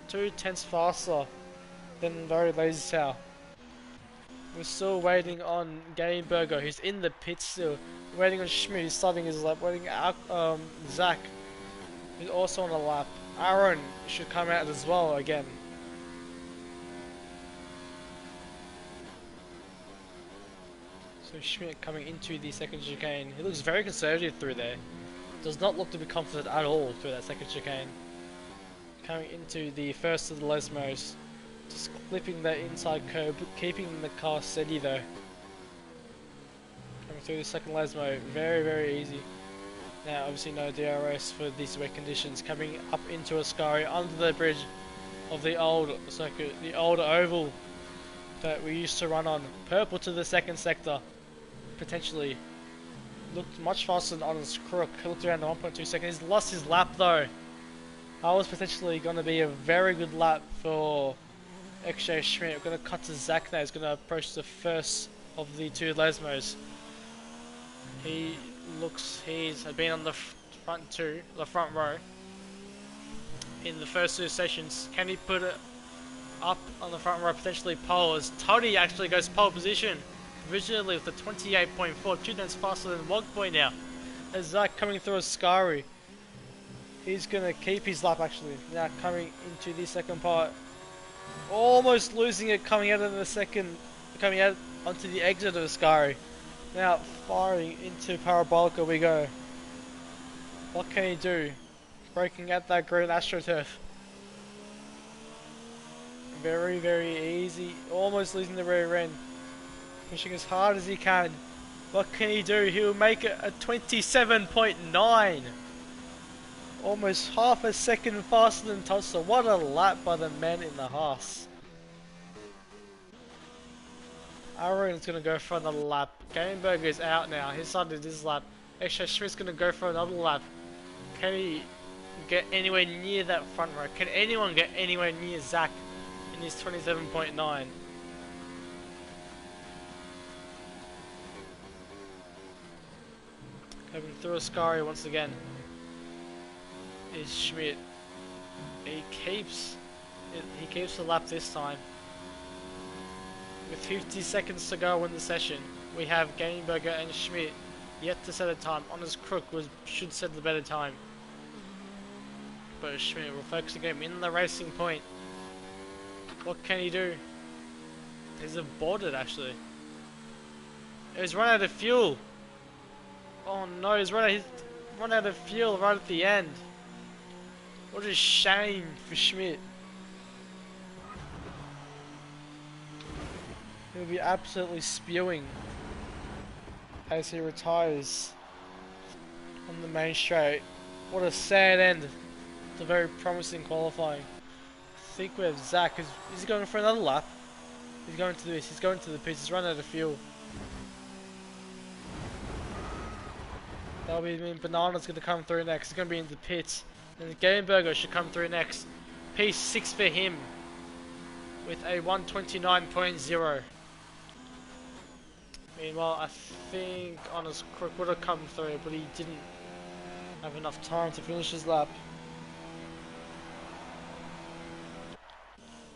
2/10 faster than very Lazy Tail. We're still waiting on Gameburger, who's in the pit still. Waiting on Schmidt, who's starting his lap. Waiting Zach, who's also on the lap. Aaron should come out as well again. So Schmidt coming into the second chicane. He looks very conservative through there. Does not look to be confident at all through that second chicane. Coming into the first of the Lesmos. Just clipping that inside curb, keeping the car steady though. Coming through the second Lesmo, very, very easy. Now obviously no DRS for these wet conditions. Coming up into Ascari under the bridge of the old circuit, the old oval that we used to run on. Purple to the second sector. Potentially looked much faster than on his crook. He looked around the 1.2 seconds. He's lost his lap though. That was potentially going to be a very good lap for XJ Schmidt. We're going to cut to Zach now. He's going to approach the first of the two Lesmos. He's been on the front row in the first two sessions. Can he put it up on the front row, potentially pole, as Toddy actually goes pole position visually with the 28.4, 2 tenths faster than Wogboy now. As Zach coming through Ascari, he's going to keep his lap actually. Now coming into the second part, almost losing it coming out of the second, coming out onto the exit of Ascari. Now firing into Parabolica we go. What can he do? Breaking at that green AstroTurf. Very, very easy. Almost losing the rear end. Pushing as hard as he can. What can he do? He'll make it a 27.9. Almost half a second faster than Tulsa. What a lap by the men in the Haas. Aaron's going to go for another lap. Gameberger is out now. He started his lap. Extra Schmidt's going to go for another lap. Can he get anywhere near that front row? Can anyone get anywhere near Zach in his 27.9? Coming through Ascari once again is Schmidt. He keeps the lap this time. With 50 seconds to go in the session, we have Gameberger and Schmidt yet to set a time. On his crook should set the better time. But Schmidt will focus again in the racing point. What can he do? He's aborted actually. He's run out of fuel. Oh no, he's run out of fuel right at the end. What a shame for Schmidt. He'll be absolutely spewing as he retires on the main straight. What a sad end to very promising qualifying. I think we have Zach. Is he going for another lap? He's going to this. He's going to the pits. He's run out of fuel. That'll be Banana's going to come through next. He's going to be in the pits. And Gameberger should come through next. P6 for him with a 129.0. Meanwhile, I think Honest Crook would have come through, but he didn't have enough time to finish his lap.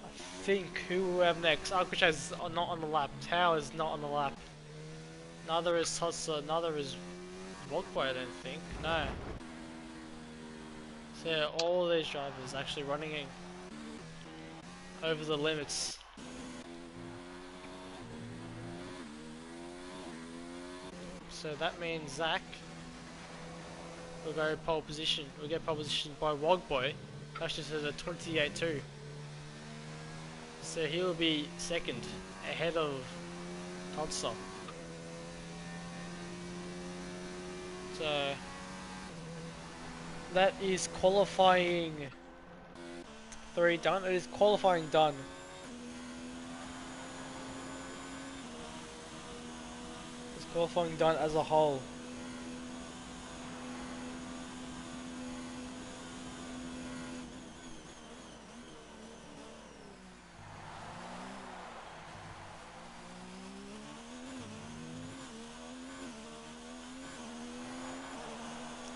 I think who will we have next? Alcatraz is not on the lap. Tao is not on the lap. Neither is Tossa, neither is Wogboy, I don't think. No. So yeah, all these drivers actually running in over the limits. So that means Zach will go pole position. We'll get pole position by Wogboy. Actually says a 28.2. So he will be second ahead of Toddstop. So that is qualifying 3 done. It is qualifying done. It's qualifying done as a whole.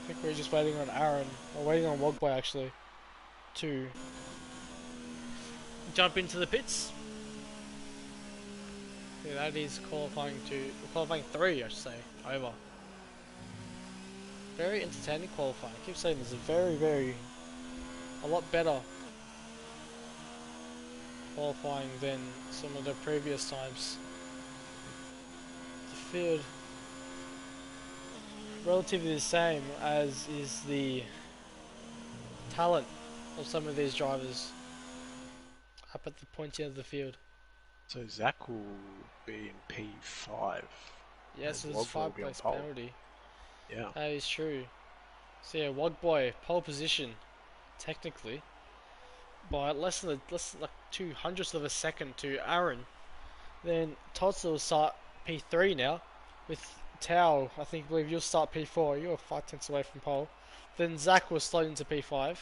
I think we're just waiting on Aaron, or waiting on Wogboy actually, to jump into the pits. Yeah, that is qualifying 3, I should say, over. very entertaining qualifying. I keep saying this is a lot better qualifying than some of the previous times. The field relatively the same as is the talent of some of these drivers up at the pointy end of the field. So Zach will be in P5. Yes, And there's Wogboy will be on 5 place pole. penalty. Yeah. That is true. So yeah, Wogboy pole position, technically, by less than like 200ths of a second to Aaron. Then Todd's will start P3 now, with Tao. I believe you'll start P4. You're 5 tenths away from pole. Then Zach will slide into P5.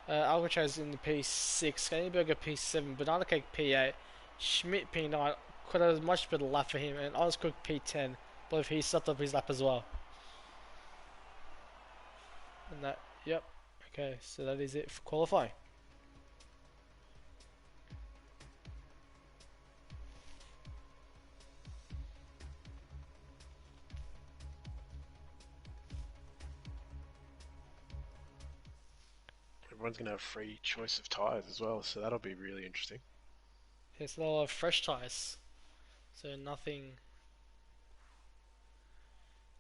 Alcatraz in the P6, Skanderberger P7, Banana Cake P8, Schmidt P9. Could have a much better lap for him, and Oscook P10. But he stopped up his lap as well. And that, yep. Okay, so that is it for qualifying. Everyone's going to have free choice of tyres as well, so that'll be really interesting. Okay, so they'll have fresh tyres. So nothing,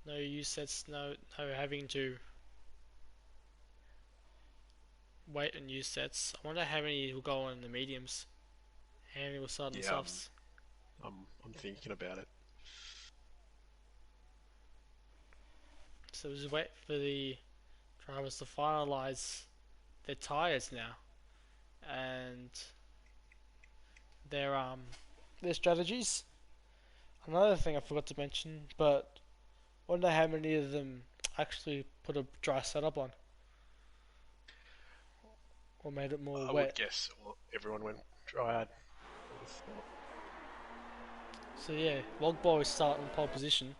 no use sets, no having to wait and use sets. I wonder how many will go on the mediums. How many will start on the Yeah, softs. I'm thinking about it. So we'll just wait for the drivers to finalise their tyres now. And their strategies. Another thing I forgot to mention, but I wonder how many of them actually put a dry setup on, or made it more I would wet. guess everyone went dry. So yeah, Logboy is starting pole position.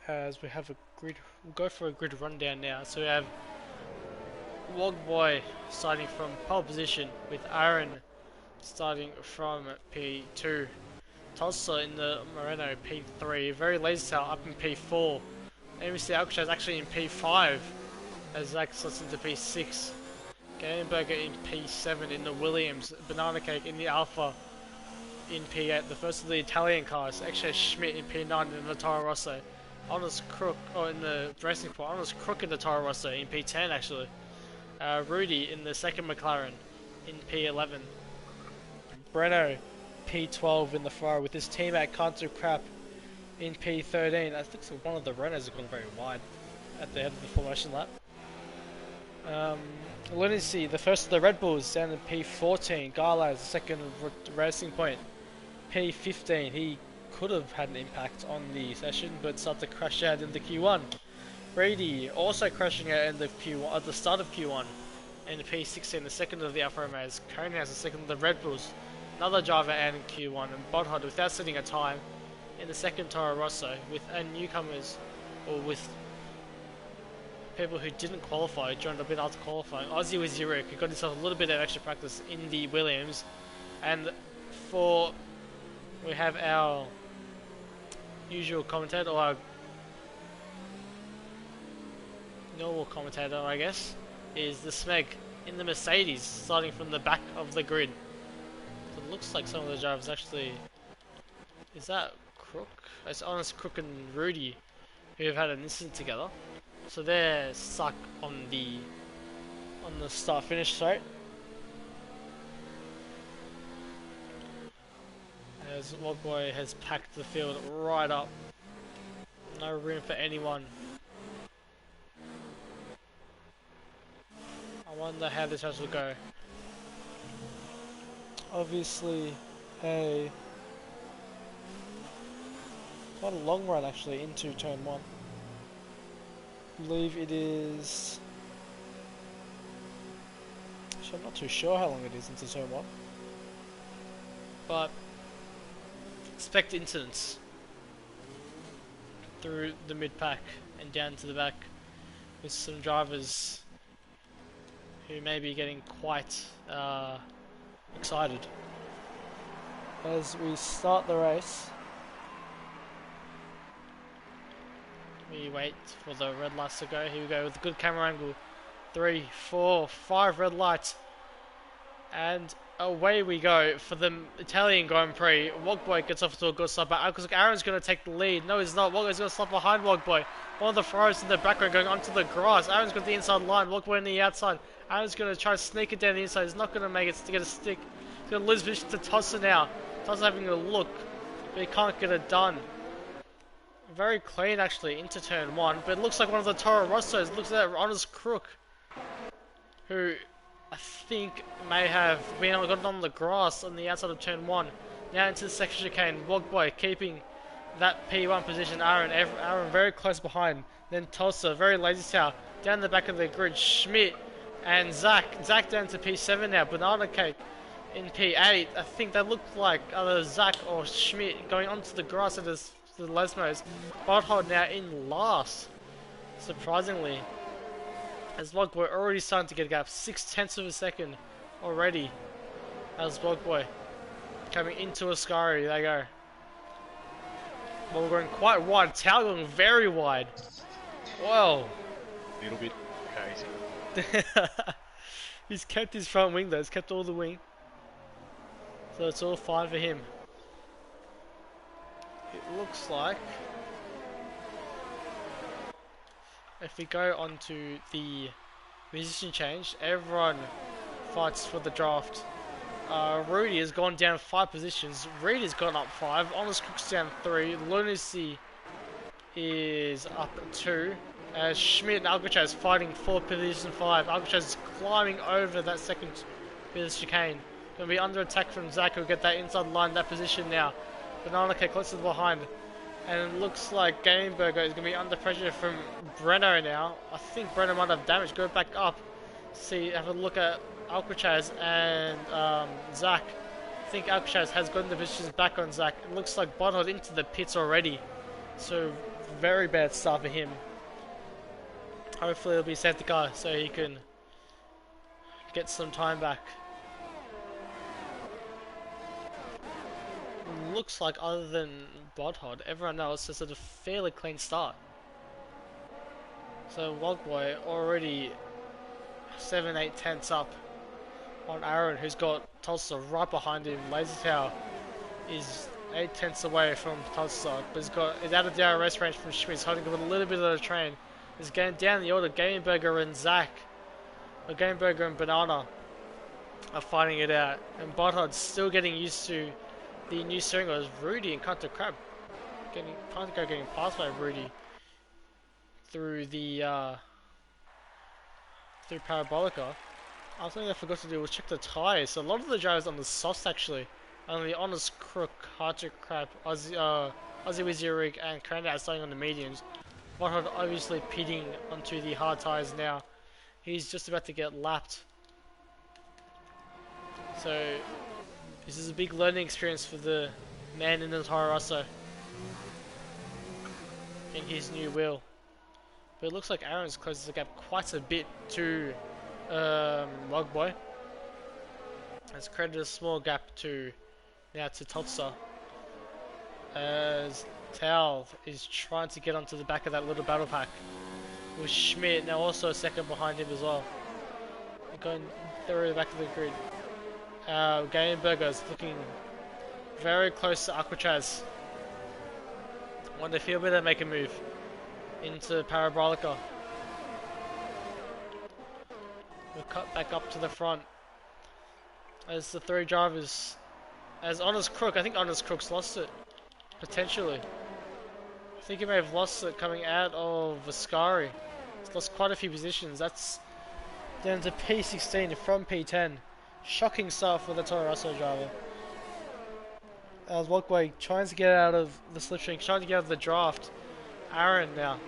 As we have a grid, we'll go for a grid rundown now. So we have Logboy starting from pole position with Aaron starting from P2. Tulsa in the Moreno P3. Very lazy tail up in P4. And we see Alcatraz actually in P5 as Zach slots into P6. Gamberger in P7 in the Williams. Banana Cake in the Alpha in P8. The first of the Italian cars. Actually Schmidt in P9 in the Toro Rosso. Honest Crook, in the racing sport. Honest Crook in the Toro Rosso in P10 actually. Rudy in the second McLaren in P11. Breno P12 in the Ferrari with his teammate Can't Do Crap in P13. I think one of the Renaults have gone very wide at the end of the formation lap. Lunacy, the first of the Red Bulls, down in P14. Garlaz, the second racing point, P15. He could have had an impact on the session, but started to crash out in the Q1. Brady also crashing out in the Q1 at the start of Q1 in the P16, the second of the Alfa Romeos. Conehouse, the second of the Red Bulls. Another driver out in Q1, and Bodhod without setting a time in the second Toro Rosso with newcomers, or with people who didn't qualify, joined a bit after qualifying. Aussie with Zurich, who got himself a little bit of extra practice in the Williams. And we have our usual commentator, or our normal commentator, I guess, is the Smeg in the Mercedes, starting from the back of the grid. So it looks like some of the drivers actually... Is that Crook? It's Honest Crook and Rudy who have had an incident together. So they're stuck on the start-finish straight. As Wogboy has packed the field right up. No room for anyone. I wonder how this race will go. Obviously, quite a long run actually into turn 1. I believe it is... Actually, I'm not too sure how long it is into turn 1. But expect incidents through the mid-pack and down to the back with some drivers who may be getting quite excited. As we start the race, We wait for the red lights to go. Here we go with a good camera angle. 3, 4, 5 red lights. And away we go for the Italian Grand Prix. Wogboy gets off to a good start, but looks like Aaron's going to take the lead. No, he's not. Wogboy's going to stop behind Wogboy. One of the throwers in the background going onto the grass. Aaron's got the inside line. Wogboy on the outside. Aaron's going to try to sneak it down the inside. He's not going to make it to get a stick. He's going to lose position to Tosser now. Tosser having a look, but he can't get it done. Very clean actually into turn 1, but it looks like one of the Toro Rossos. Looks at that honest crook, who I think may have been able to get it on the grass on the outside of turn 1. Now into the section chicane. Wogboy keeping that P1 position. Aaron very close behind. Then Tulsa, very lazy style. Down the back of the grid, Schmidt and Zach. Zach down to P7 now. Banana Cake in P8. I think they look like either Zach or Schmidt going onto the grass at the Lesmos. Botthod now in last, surprisingly. As Wogboy already starting to get a gap. 0.6 of a second already. As Wogboy coming into Ascari. There you go. Well, we're going quite wide. Tao going very wide. Whoa. A little bit crazy. He's kept his front wing though. He's kept all the wing. So it's all fine for him. It looks like if we go on to the position change, everyone fights for the draft. Rudy has gone down 5 positions. Reed has gone up 5. Honest Crook's down 3. Lunacy is up 2. Schmidt and Alcatraz fighting for position 5. Alcatraz is climbing over that second bit of chicane. Going to be under attack from Zach, who'll get that inside line, that position now. Banana Cake close to the behind. And it looks like Game Burger is going to be under pressure from Breno now. I think Breno might have damage. Go back up. See, have a look at Alcatraz and Zach. I think Alcatraz has gotten the positions back on Zach. It looks like Bottled into the pits already. So, very bad start for him. Hopefully it'll be safety car so he can get some time back. Looks like other than Bodhod, everyone else has had a fairly clean start. So Wogboy already 7-8 tenths up on Aaron, who's got Tulsa right behind him. Laser Tower is 8 tenths away from Tulsa, but he's out of the DRS range from Schmitz, holding him a little bit of the train. He's going down the order. Game Burger and Zach, or Game Burger and Banana, are fighting it out, and Bodhod's still getting used to the new steering wheels. Rudy and Canto Crab getting passed by Rudy through the through Parabolica. Something I forgot to do was check the tyres. So a lot of the drivers on the softs actually, on the Honest Crook, Canto Crab, Aussie Wizzy Rig and Crandall are starting on the mediums. Bodhod obviously pitting onto the hard tyres now. He's just about to get lapped. So this is a big learning experience for the man in the Toro Rosso in his new wheel. But it looks like Aaron's closes the gap quite a bit to Wogboy. Has created a small gap to now to Tulsa, as Tal is trying to get onto the back of that little battle pack with Schmidt now also a second behind him as well. They're going through the back of the grid. Game Burgers looking very close to Alcatraz. Wonder if he'll be able to make a move into Parabolica. We'll cut back up to the front as the 3 drivers, as Honest Crook, I think Honest Crook's lost it, potentially. I think he may have lost it coming out of Ascari. He's lost quite a few positions. That's down to P16 from P10. Shocking stuff for the Toro Rosso driver. As Wogboy trying to get out of the slipstream, trying to get out of the draft. Aaron now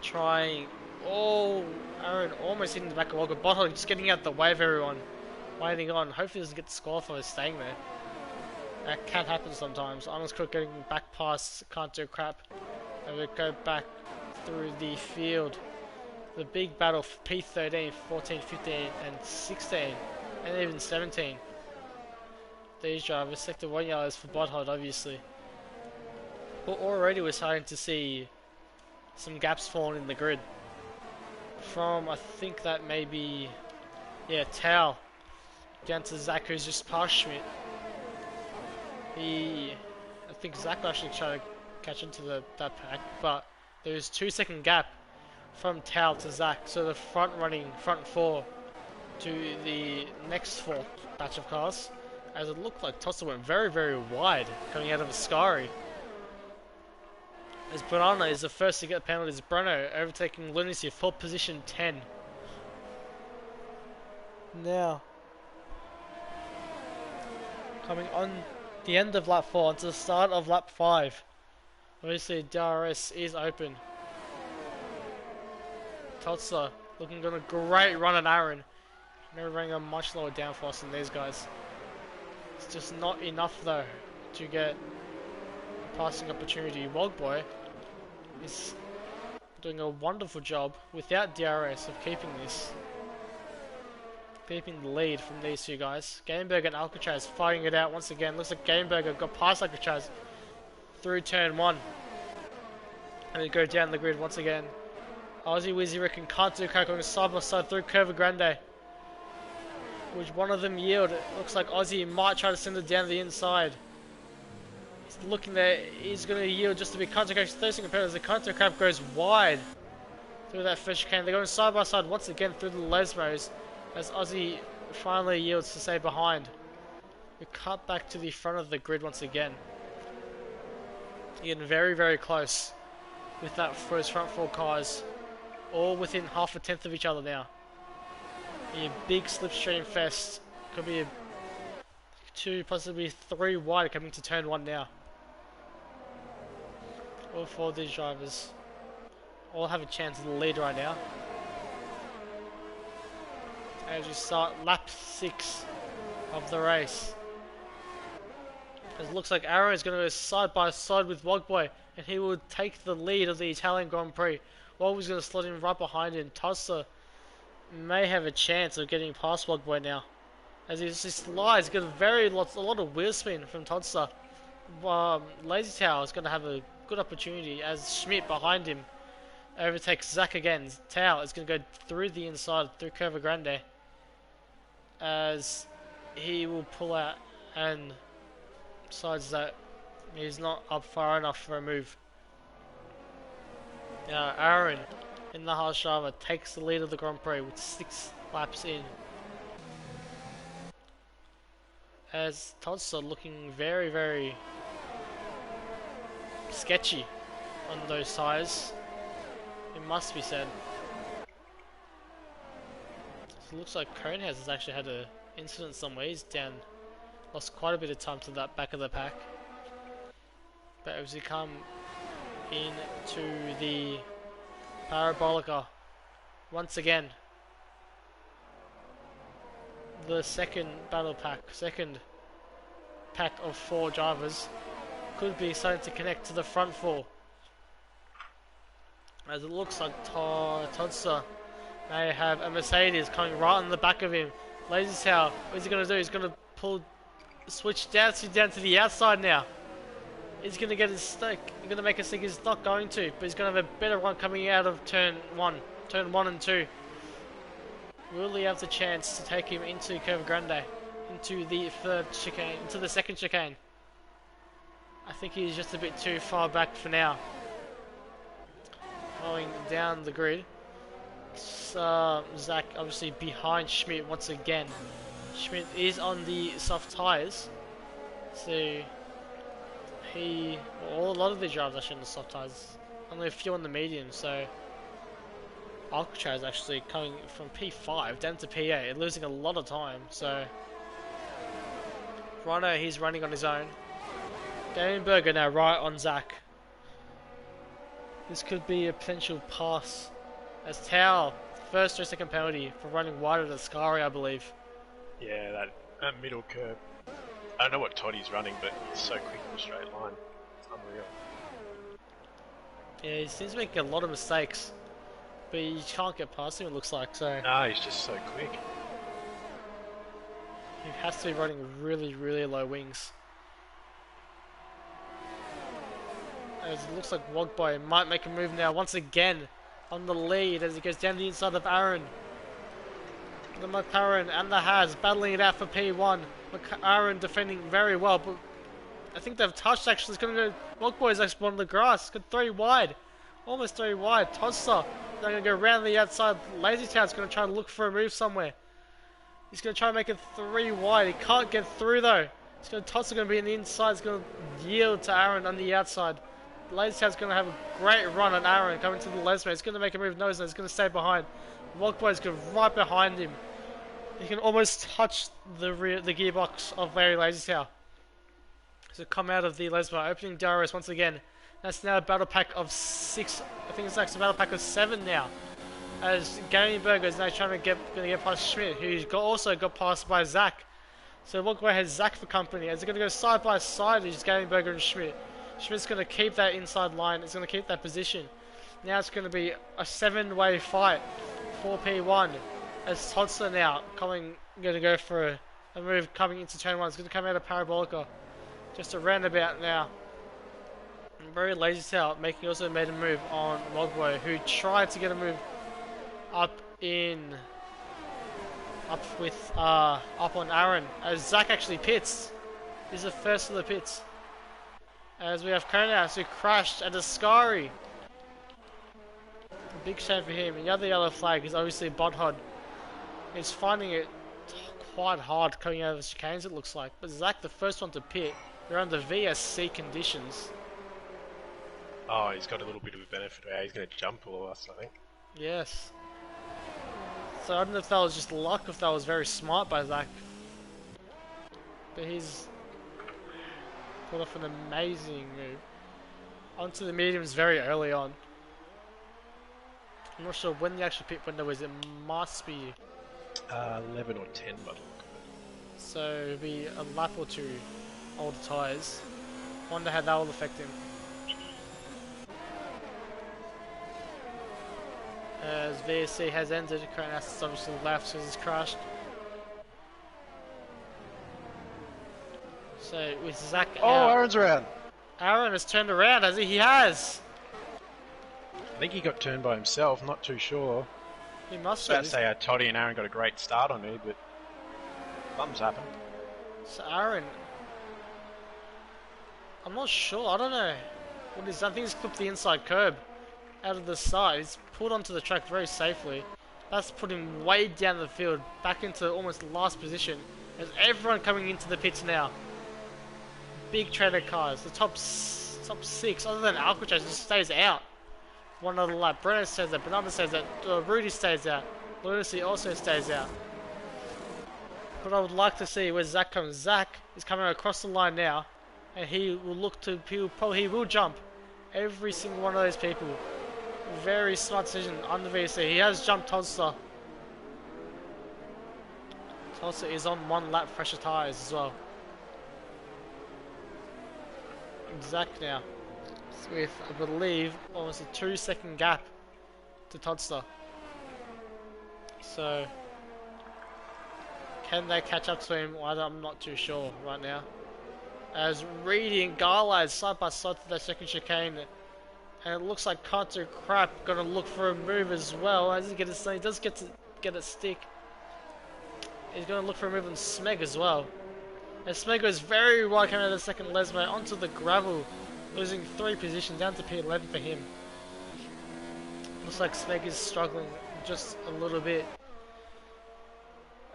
trying. Oh, Aaron almost hitting the back of Wogboy. Bottle just getting out the way of everyone. Waiting on. Hopefully he doesn't get disqualified for staying there. That can happen sometimes. Honest Crook getting back past, can't do crap. And we go back through the field. The big battle for P13, 14, 15 and 16. And even 17. These drivers, sector 1 yellows for Bodhod obviously. But already we're starting to see some gaps fallen in the grid. From, I think that may be, yeah, Tao down to Zach, who's just past Schmidt. I think Zach will actually try to catch into that pack, but there's 2 second gap from Tao to Zach, so the front four to the next four batch of cars, as it looked like Tossa went very, very wide coming out of Ascari. As Banana is the first to get the penalties, Bruno overtaking Lunacy for position 10. Now, coming on the end of lap 4 onto the start of lap 5. Obviously DRS is open. Tossa looking on a great run at Aaron. They're running a much lower downforce than these guys. It's just not enough though to get a passing opportunity. Wogboy is doing a wonderful job without DRS of keeping the lead from these two guys. Gameberg and Alcatraz fighting it out once again. Looks like Gameberg got past Alcatraz through turn 1. And they go down the grid once again. Aussie Wizzy Rick and Kantu going side by side through Curva Grande. Which one of them yield? It looks like Aussie might try to send it down the inside. He's looking there. He's going to yield just to be Kantu Crab. 30-second penalty. The Kantu Crab goes wide through that fish can. They're going side by side once again through the Lesmos as Aussie finally yields to stay behind. We cut back to the front of the grid once again. Getting very, very close with those front 4 cars. All within half a tenth of each other now. A big slipstream fest. Could be 2, possibly 3 wide coming to turn 1 now. All 4 of these drivers all have a chance of the lead right now. As we start lap 6 of the race. It looks like Arrow is going to go side by side with Wogboy, and he will take the lead of the Italian Grand Prix. Wogboy's going to slot in right behind him. Tossa may have a chance of getting past Wogboy now, as he slides. Got a lot of wheel spin from Tossa. Lazy Tower is going to have a good opportunity as Schmidt behind him overtakes Zach again. Tao is going to go through the inside through Curva Grande, as he will pull out and decides that he's not up far enough for a move. Now Aaron in the Haas driver takes the lead of the Grand Prix with 6 laps in, as Tossa looking very, very sketchy on those tyres, it must be said. So it looks like Conehouse has actually had an incident somewhere. He's down, lost quite a bit of time to that back of the pack. But as we come into the Parabolica once again, the second pack of 4 drivers could be starting to connect to the front 4, as it looks like Tossa may have a Mercedes coming right on the back of him. Lazy Tower, what is he going to do? He's going to switch down to the outside now. He's going to get his stuck. He's going to make us think he's not going to, but he's going to have a better run coming out of turn 1 and 2. Will he have the chance to take him into Curva Grande, into the second chicane? I think he's just a bit too far back for now. Going down the grid, Zach obviously behind Schmidt once again. Schmidt is on the soft tyres, so a lot of these drivers actually on the soft tyres, only a few on the medium. So Alcatraz actually coming from P5 down to P8, losing a lot of time. So Rhino, he's running on his own. Gameberger now right on Zach. This could be a potential pass, as Tao, first or second penalty for running wide of the Ascari, I believe. Yeah, that middle curve. I don't know what Toddy's running, but he's so quick in a straight line. It's unreal. Yeah, he seems to make a lot of mistakes, but you can't get past him, it looks like. So no, he's just so quick. He has to be running really, really low wings. As it looks like Wogboy might make a move now once again on the lead as he goes down the inside of Aaron. The McLaren and the Haz battling it out for P1. Aaron defending very well, but I think they've touched actually. It's going to go. Wogboy's actually on the grass. It's got 3 wide. Almost 3 wide. Tossa. They're going to go around the outside. Lazy Town's going to try to look for a move somewhere. He's going to try and make it 3 wide. He can't get through though. Tossa going to be on the inside. He's going to yield to Aaron on the outside. Lazy Town's going to have a great run on Aaron coming to the Lesmo. He's going to make a move nose and he's going to stay behind. Wogboy's going right behind him. He can almost touch the gearbox of Very Lazy Town. So come out of the Lesmo, opening DRS once again. That's now a battle pack of 6. I think it's like a battle pack of 7 now. As Gamingburger is now trying to get past Schmidt, who's also got passed by Zach. So Wogboy has Zach for company. As they're going to go side by side, is Gamingburger and Schmidt. Schmidt's going to keep that inside line. It's going to keep that position. Now it's going to be a 7-way fight for P1. As Toddler now going to go for a move coming into turn 1. It's going to come out of Parabolica. Just a roundabout now. Very Lazy Tail also made a move on Wogboy, who tried to get a move up on Aaron. As Zach actually pits. He's the first of the pits. As we have Konas who crashed at Ascari. A big shame for him. And the other yellow flag is obviously Bodhod. He's finding it quite hard coming out of the chicanes, it looks like. But Zach, the first one to pit, we're under VSC conditions. Oh, he's got a little bit of a benefit. He's going to jump all of us, I think. Yes. So I don't know if that was just luck, if that was very smart by Zach. But he's pulled off an amazing move. Onto the mediums very early on. I'm not sure when the actual pit window is. It must be 11 or 10, but so it'll be a lap or 2 older tyres. Wonder how that will affect him. As VSC has ended, Kronos is obviously left because he's crashed. So with Zach out, Aaron's around. Aaron has turned around, has he? He has! I think he got turned by himself, not too sure. He must I have. was about to say Toddy and Aaron got a great start on me, but something's happened. So Aaron, I'm not sure, I don't know what he's done. I think he's clipped the inside curb out of the side. He's pulled onto the track very safely. That's put him way down the field, back into almost last position. There's everyone coming into the pits now. Big trader cars, the top 6, other than Alcatraz, just stays out. One other lap. Brenner stays out, Bernardo stays out, Rudy stays out, Lunacy also stays out. But I would like to see where Zach comes. Zach is coming across the line now, and he will jump every single one of those people. Very smart decision on the VC. He has jumped Toddler. Toddler is on 1 lap fresher tyres as well. Zach now with, I believe, almost a 2-second gap to Toddler. So can they catch up to him? Well, I'm not too sure right now. As Reedy and Garlai is side by side to that second chicane. And it looks like Canto Crap gonna look for a move as well. As he does get to get a stick. He's gonna look for a move on Smeg as well. And Smeg goes very wide coming out of the second Lesmo onto the gravel, losing 3 positions down to P11 for him. Looks like Smeg is struggling just a little bit.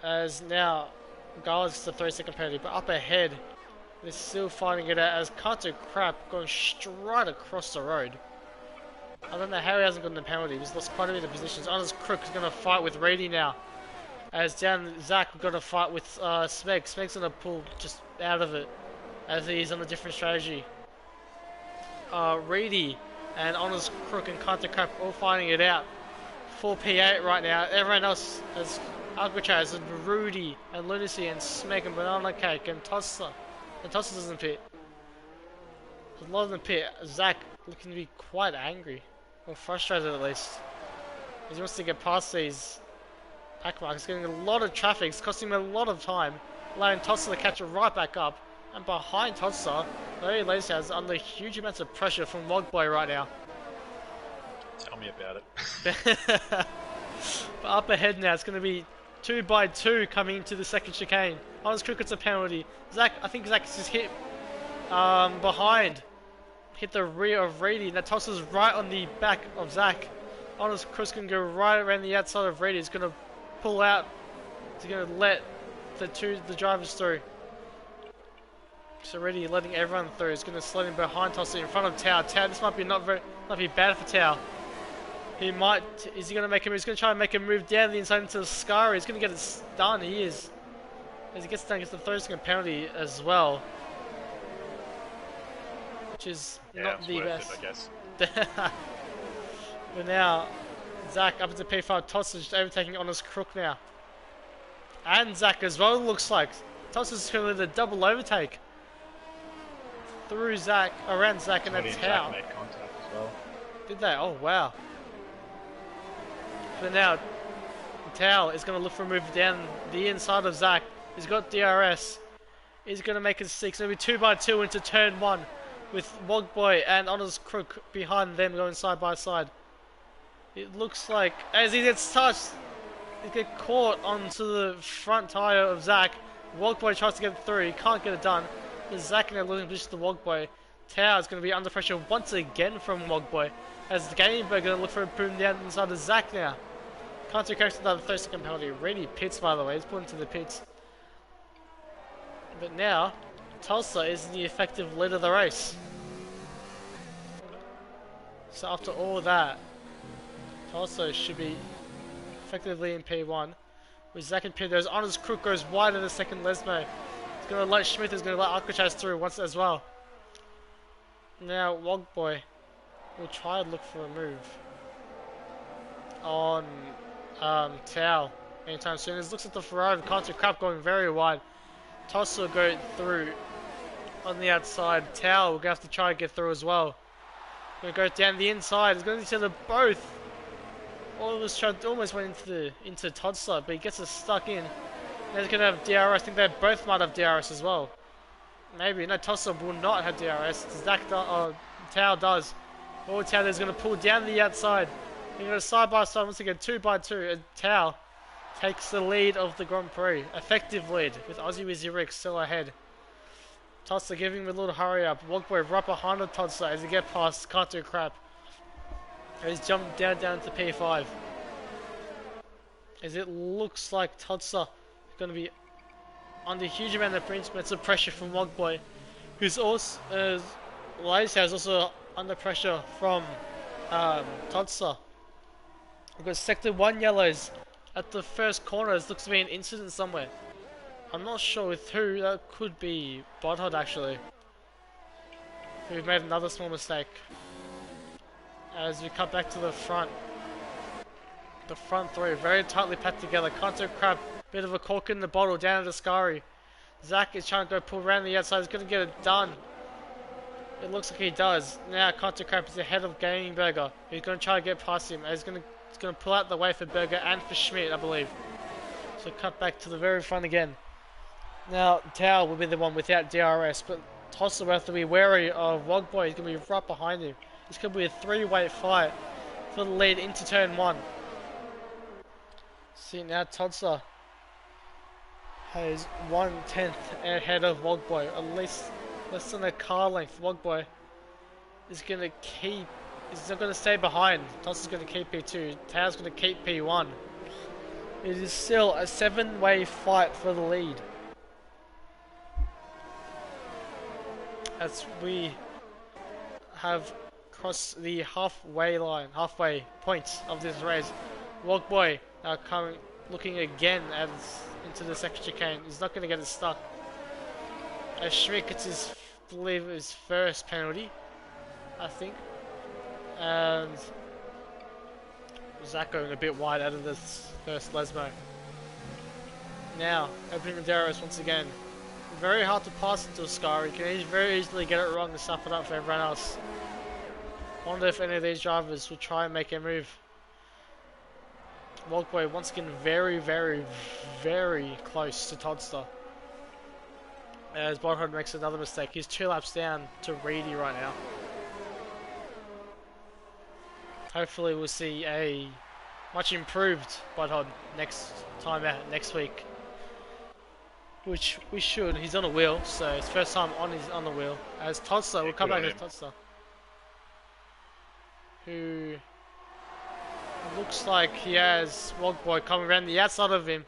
As now Garland's just a 3-second penalty, but up ahead they're still fighting it out as Canto Crap going straight across the road. I don't know how he hasn't gotten the penalty. He's lost quite a bit of positions. Honest Crook is going to fight with Reedy now. As down Zach, we've got to fight with Smeg. Smeg's going to pull just out of it as he's on a different strategy. Reedy and Honest Crook and Canto Crap all fighting it out. 4 P8 right now. Everyone else has Alcatraz and Rudy and Lunacy and Smeg and Banana Cake and Tossler. And Tossler doesn't pit. A lot of them pit. Zach looking to be quite angry. Or frustrated at least. As he wants to get past these pack marks. Getting a lot of traffic. It's costing him a lot of time. Allowing Tossler to catch it right back up. And behind Todsa, Larry Lace has under huge amounts of pressure from Logboy right now. Tell me about it. But up ahead now, it's going to be 2 by 2 coming into the second chicane. Honest Cricket's a penalty. Zach, I think Zach's just hit behind. Hit the rear of Reedy. Now Todsa's right on the back of Zach. Honest Chris can go right around the outside of Reedy. He's going to pull out. He's going to let the drivers through. So Reedy letting everyone through. He's going to slide in behind Todsa in front of Tao. Tao, this might be not be bad for Tao. He might. Is he going to make him? He's going to try and make a move down the inside into the Scar. He's going to get it done. He is. As he gets done, gets the 30-second penalty as well, which is not the best. It, I guess. But now, Zach up into P5. Todsa just overtaking Honest Crook now, and Zach as well. Looks like Todsa's going to do the double overtake through Zach, around Zach, and that's how. Made contact as well. Did they? Oh wow. But now, Tao is going to look for a move down the inside of Zach. He's got DRS. He's going to make it 6. It'll be 2 by 2 into turn 1 with Wogboy and Honest Crook behind them going side by side. It looks like, as he gets touched, he gets caught onto the front tyre of Zach. Wogboy tries to get it through. He can't get it done. There's Zach in a losing position to Wogboy. Tao is going to be under pressure once again from Wogboy. As the Gamingberg going to look for a boom down inside of Zach now. Can't do correct another 30-second penalty. Reedy pits, by the way. He's put into the pits. But now, Tulsa is the effective leader of the race. So after all that, Tulsa should be effectively in P1. With Zach and P, there's Honest Crook goes wide in the second Lesmo. He's going to let Schmidt, he's going to let Alcatraz through once as well. Now, Wogboy will try and look for a move on Tao anytime soon. It looks like the Ferrari of Contra Crap going very wide. Tulsa will go through on the outside. Tao will have to try and get through as well. Going to go down the inside. He's going to the both. Almost went into Tulsa, but he gets us stuck in. And he's going to have DRS. I think they both might have DRS as well. Maybe. No, Tulsa will not have DRS. Tao does. All Tao is going to pull down the outside. They're going to side by side once again, 2 by 2, and Tao takes the lead of the Grand Prix. Effective lead, with Aussie Wizzy Rick still ahead. Tulsa giving him a little hurry up. Wogboy right behind the Tulsa as he gets past, can't do crap. And he's jumped down to P5. As it looks like Tulsa is going to be under a huge amount of pressure from Wogboy, who's also, Lace is also under pressure from Tulsa. We've got sector 1 yellows at the first corner. It looks to be an incident somewhere. I'm not sure with who. That could be Bodhod actually. We've made another small mistake. As we cut back to the front. The front three very tightly packed together. Conto Crab, bit of a cork in the bottle down to Scary. Zach is trying to go pull around the outside. He's going to get it done. It looks like he does. Now Conto Crab is ahead of Gaming Burger. He's going to try to get past him. He's going to pull out the way for Burger and for Schmidt, I believe. So cut back to the very front again. Now Tao will be the one without DRS, but Tossa will have to be wary of Wogboy. He's going to be right behind him. It's going to be a three-way fight for the lead into turn 1. See now Tossa has 1/10 ahead of Wogboy, at least less than a car length. Wogboy is going to keep. He's not going to stay behind. Tossa's going to keep P2. Tao's going to keep P1. It is still a 7-way fight for the lead. As we have crossed the halfway line, halfway point of this race. Wogboy now looking again into the second chicane. He's not going to get it stuck. As Schmidt gets his, I believe, his first penalty, I think. And Zach going a bit wide out of this first Lesmo. Now, opening the DRS once again. Very hard to pass into Scar. You can very easily get it wrong and stuff it up for everyone else. Wonder if any of these drivers will try and make a move. Wogboy once again very, very, very close to Toddster. As Botthod makes another mistake. He's 2 laps down to Reedy right now. Hopefully we'll see a much improved Botthod next time out, next week. Which we should. He's on a wheel, so it's first time on the wheel. As Todster, we'll come back to Todster, who looks like he has Wogboy coming around the outside of him,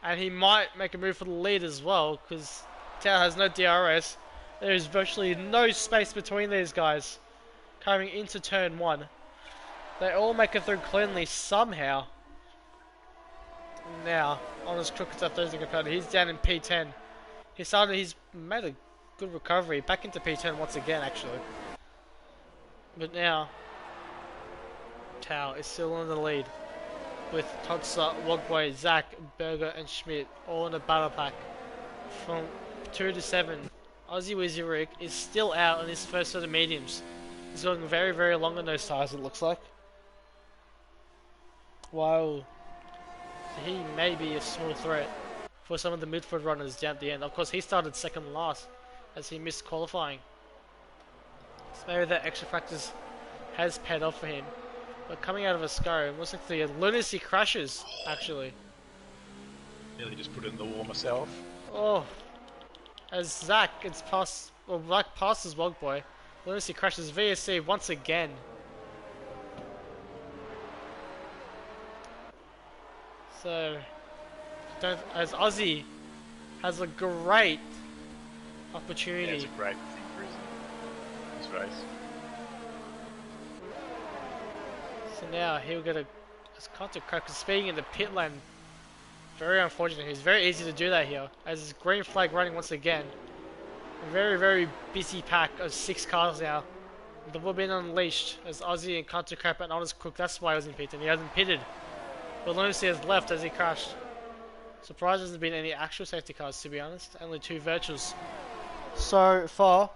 and he might make a move for the lead as well, because Tao has no DRS. There is virtually no space between these guys coming into turn 1. They all make it through cleanly somehow. Now, Honest Crook's up Thursday competitor. He's down in P10. He's made a good recovery. Back into P10 once again, actually. But now, Tao is still in the lead. With Todster, Wogboy, Zach, Berger and Schmidt all in a battle pack. From 2 to 7. Aussie Wizzy Rick is still out on his first set of mediums. He's going very, very long on those tires, it looks like. While he may be a small threat for some of the midfield runners down at the end. Of course, he started second last as he missed qualifying. So maybe that extra practice has paid off for him. But coming out of a SCO, looks like the lunacy crashes, actually. Nearly just put it in the wall myself. Oh, as Zach gets past, well, Zach passes Wogboy, lunacy crashes VSC once again. So, as Aussie has a great opportunity. Yeah, it's a great thing for his race. So now he'll get a contact crack. Speeding in the pit lane, very unfortunate. It's very easy to do that here. As his green flag running once again. A very, very busy pack of 6 cars now. The will being unleashed as Aussie and Counter Crap and Honest Crook. That's why he was in pit and he hasn't pitted. But Lunacy has left as he crashed. Surprised there's been any actual safety cars, to be honest. Only 2 virtuals so far.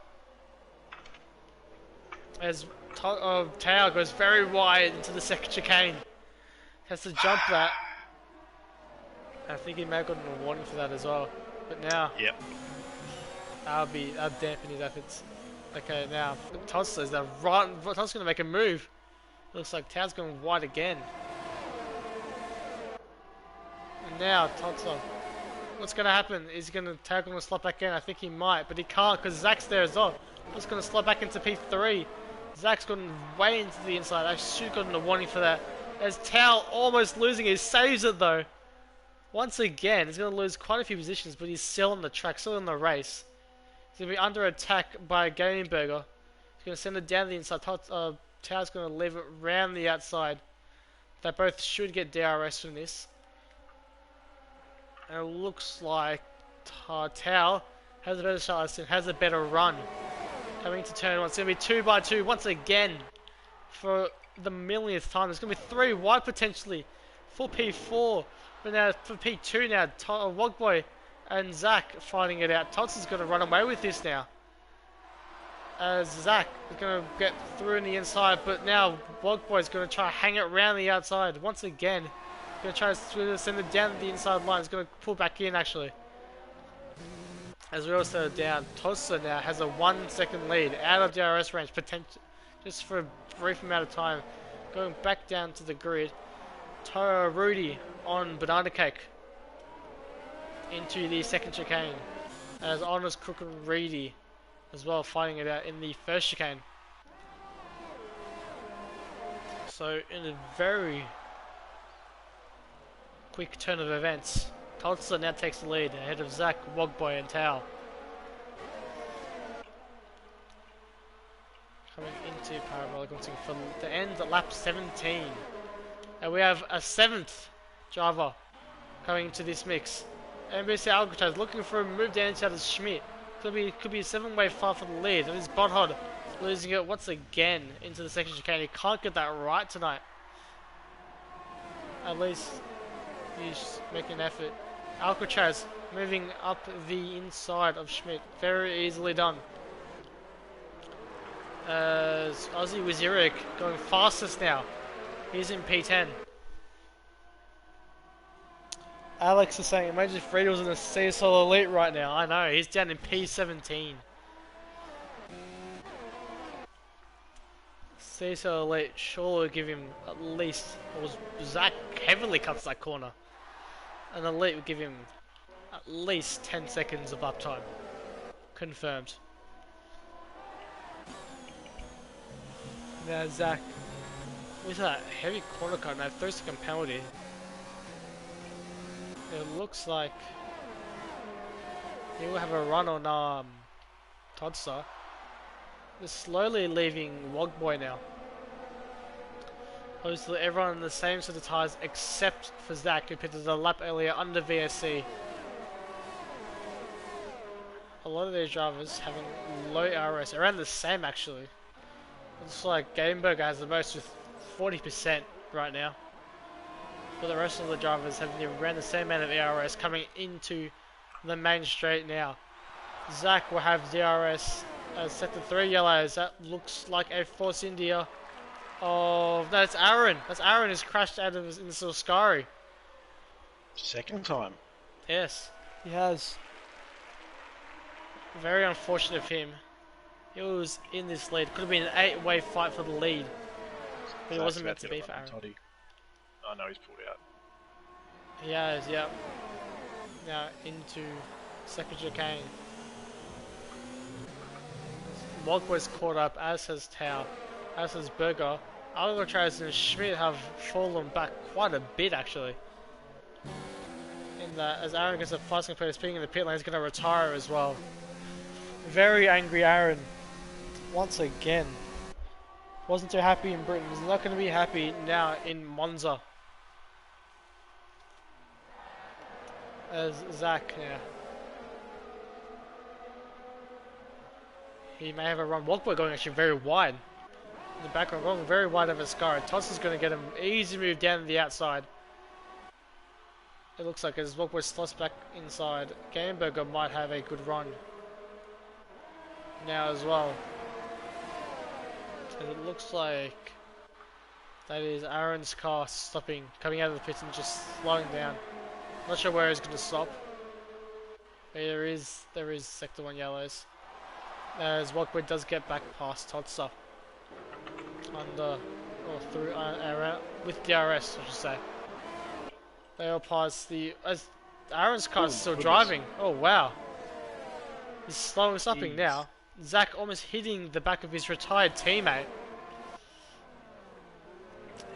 As Tao goes very wide into the second chicane. Has to jump that. I think he may have gotten a warning for that as well. But now, yep, I'll dampen his efforts. Okay, now Todd's that right. Todd's gonna make a move. Looks like Tao's going wide again. And now Todd's on. What's gonna happen? Is Tao gonna slot back in? I think he might, but he can't because Zach's there as well. Just gonna slot back into P3. Zach's gotten way into the inside. I should have gotten a warning for that. As Tao almost losing, he saves it though. Once again, he's going to lose quite a few positions, but he's still on the track, still in the race. He's going to be under attack by Gaming Burger. He's going to send it down the inside. Tao's going to leave it round the outside. They both should get DRS from this. And it looks like Tao has a better shot, has a better run. Coming to turn 1. It's going to be 2 by 2 once again. For the millionth time. There's going to be 3 wide potentially. For P4. But now for P2 now, Wogboy and Zach fighting it out. Tots is going to run away with this now. As Zach is going to get through in the inside, but now Wogboy is going to try to hang it around the outside once again. Going to try to send it down the inside line. It's going to pull back in actually. As we all set it down, Tossa now has a 1 second lead out of DRS range, just for a brief amount of time. Going back down to the grid. Rudy on Banana Cake into the second chicane as Honest Crook and Reedy as well fighting it out in the first chicane. So in a very quick turn of events, Tolster now takes the lead ahead of Zach, Wogboy and Tao. Coming into Parabolic for the end at lap 17. And we have a 7th driver coming into this mix. NBC Alcatraz looking for a move down inside of Schmidt. Could be a 7-way fight for the lead. And this Botthod losing it once again into the second chicane. He can't get that right tonight. At least he's making an effort. Alcatraz moving up the inside of Schmidt. Very easily done. As Aussie Wiziric going fastest now. He's in P10. Alex is saying, imagine if Reed was in the CSL Elite right now. I know, he's down in P17. CSL Elite surely would give him at least, Zach heavily cuts that corner. An Elite would give him at least 10 seconds of uptime. Confirmed. Now Zach, with that heavy corner cut and that 30-second penalty, it looks like he will have a run on Todster. They're slowly leaving Wogboy now. Obviously everyone in the same set of tyres except for Zach, who pitted a lap earlier under VSC. A lot of these drivers having low RS, around the same actually. Looks like Gameberger has the most with 40% right now. But the rest of the drivers have around the same amount of ERS coming into the main straight now. Zach will have DRS set to 3 yellows. That looks like a Force India of... No, it's Aaron. That's Aaron who's crashed out of into Solskari. Second time. Yes, he has. Very unfortunate of him. He was in this lead. Could have been an 8-way fight for the lead. But it wasn't meant to be for Aaron. Toddy. Oh no, he's pulled out. He has, yep. Now into second chicane. Mogboy's caught up, as has Tau, as has Berger. Alcatraz and Schmidt have fallen back quite a bit actually. In that, as Aaron gets a fast player speaking in the pit lane, he's going to retire as well. Very angry Aaron. Once again. Wasn't too happy in Britain. He's not going to be happy now in Monza. As Zach, yeah. He may have a run. Walkboy going actually very wide. In the background, going very wide of Ascara. Toss is going to get him easy move down to the outside. It looks like as Walkboy slots back inside, Gameberger might have a good run now as well. And it looks like that is Aaron's car stopping, coming out of the pit and just slowing down. Not sure where he's going to stop. But there is sector 1 yellows. As Walkwood does get back past Todster. Under, or through, around, with DRS I should say. They all pass the, as Aaron's car is still driving. Oh wow. He's stopping now. Zach almost hitting the back of his retired teammate.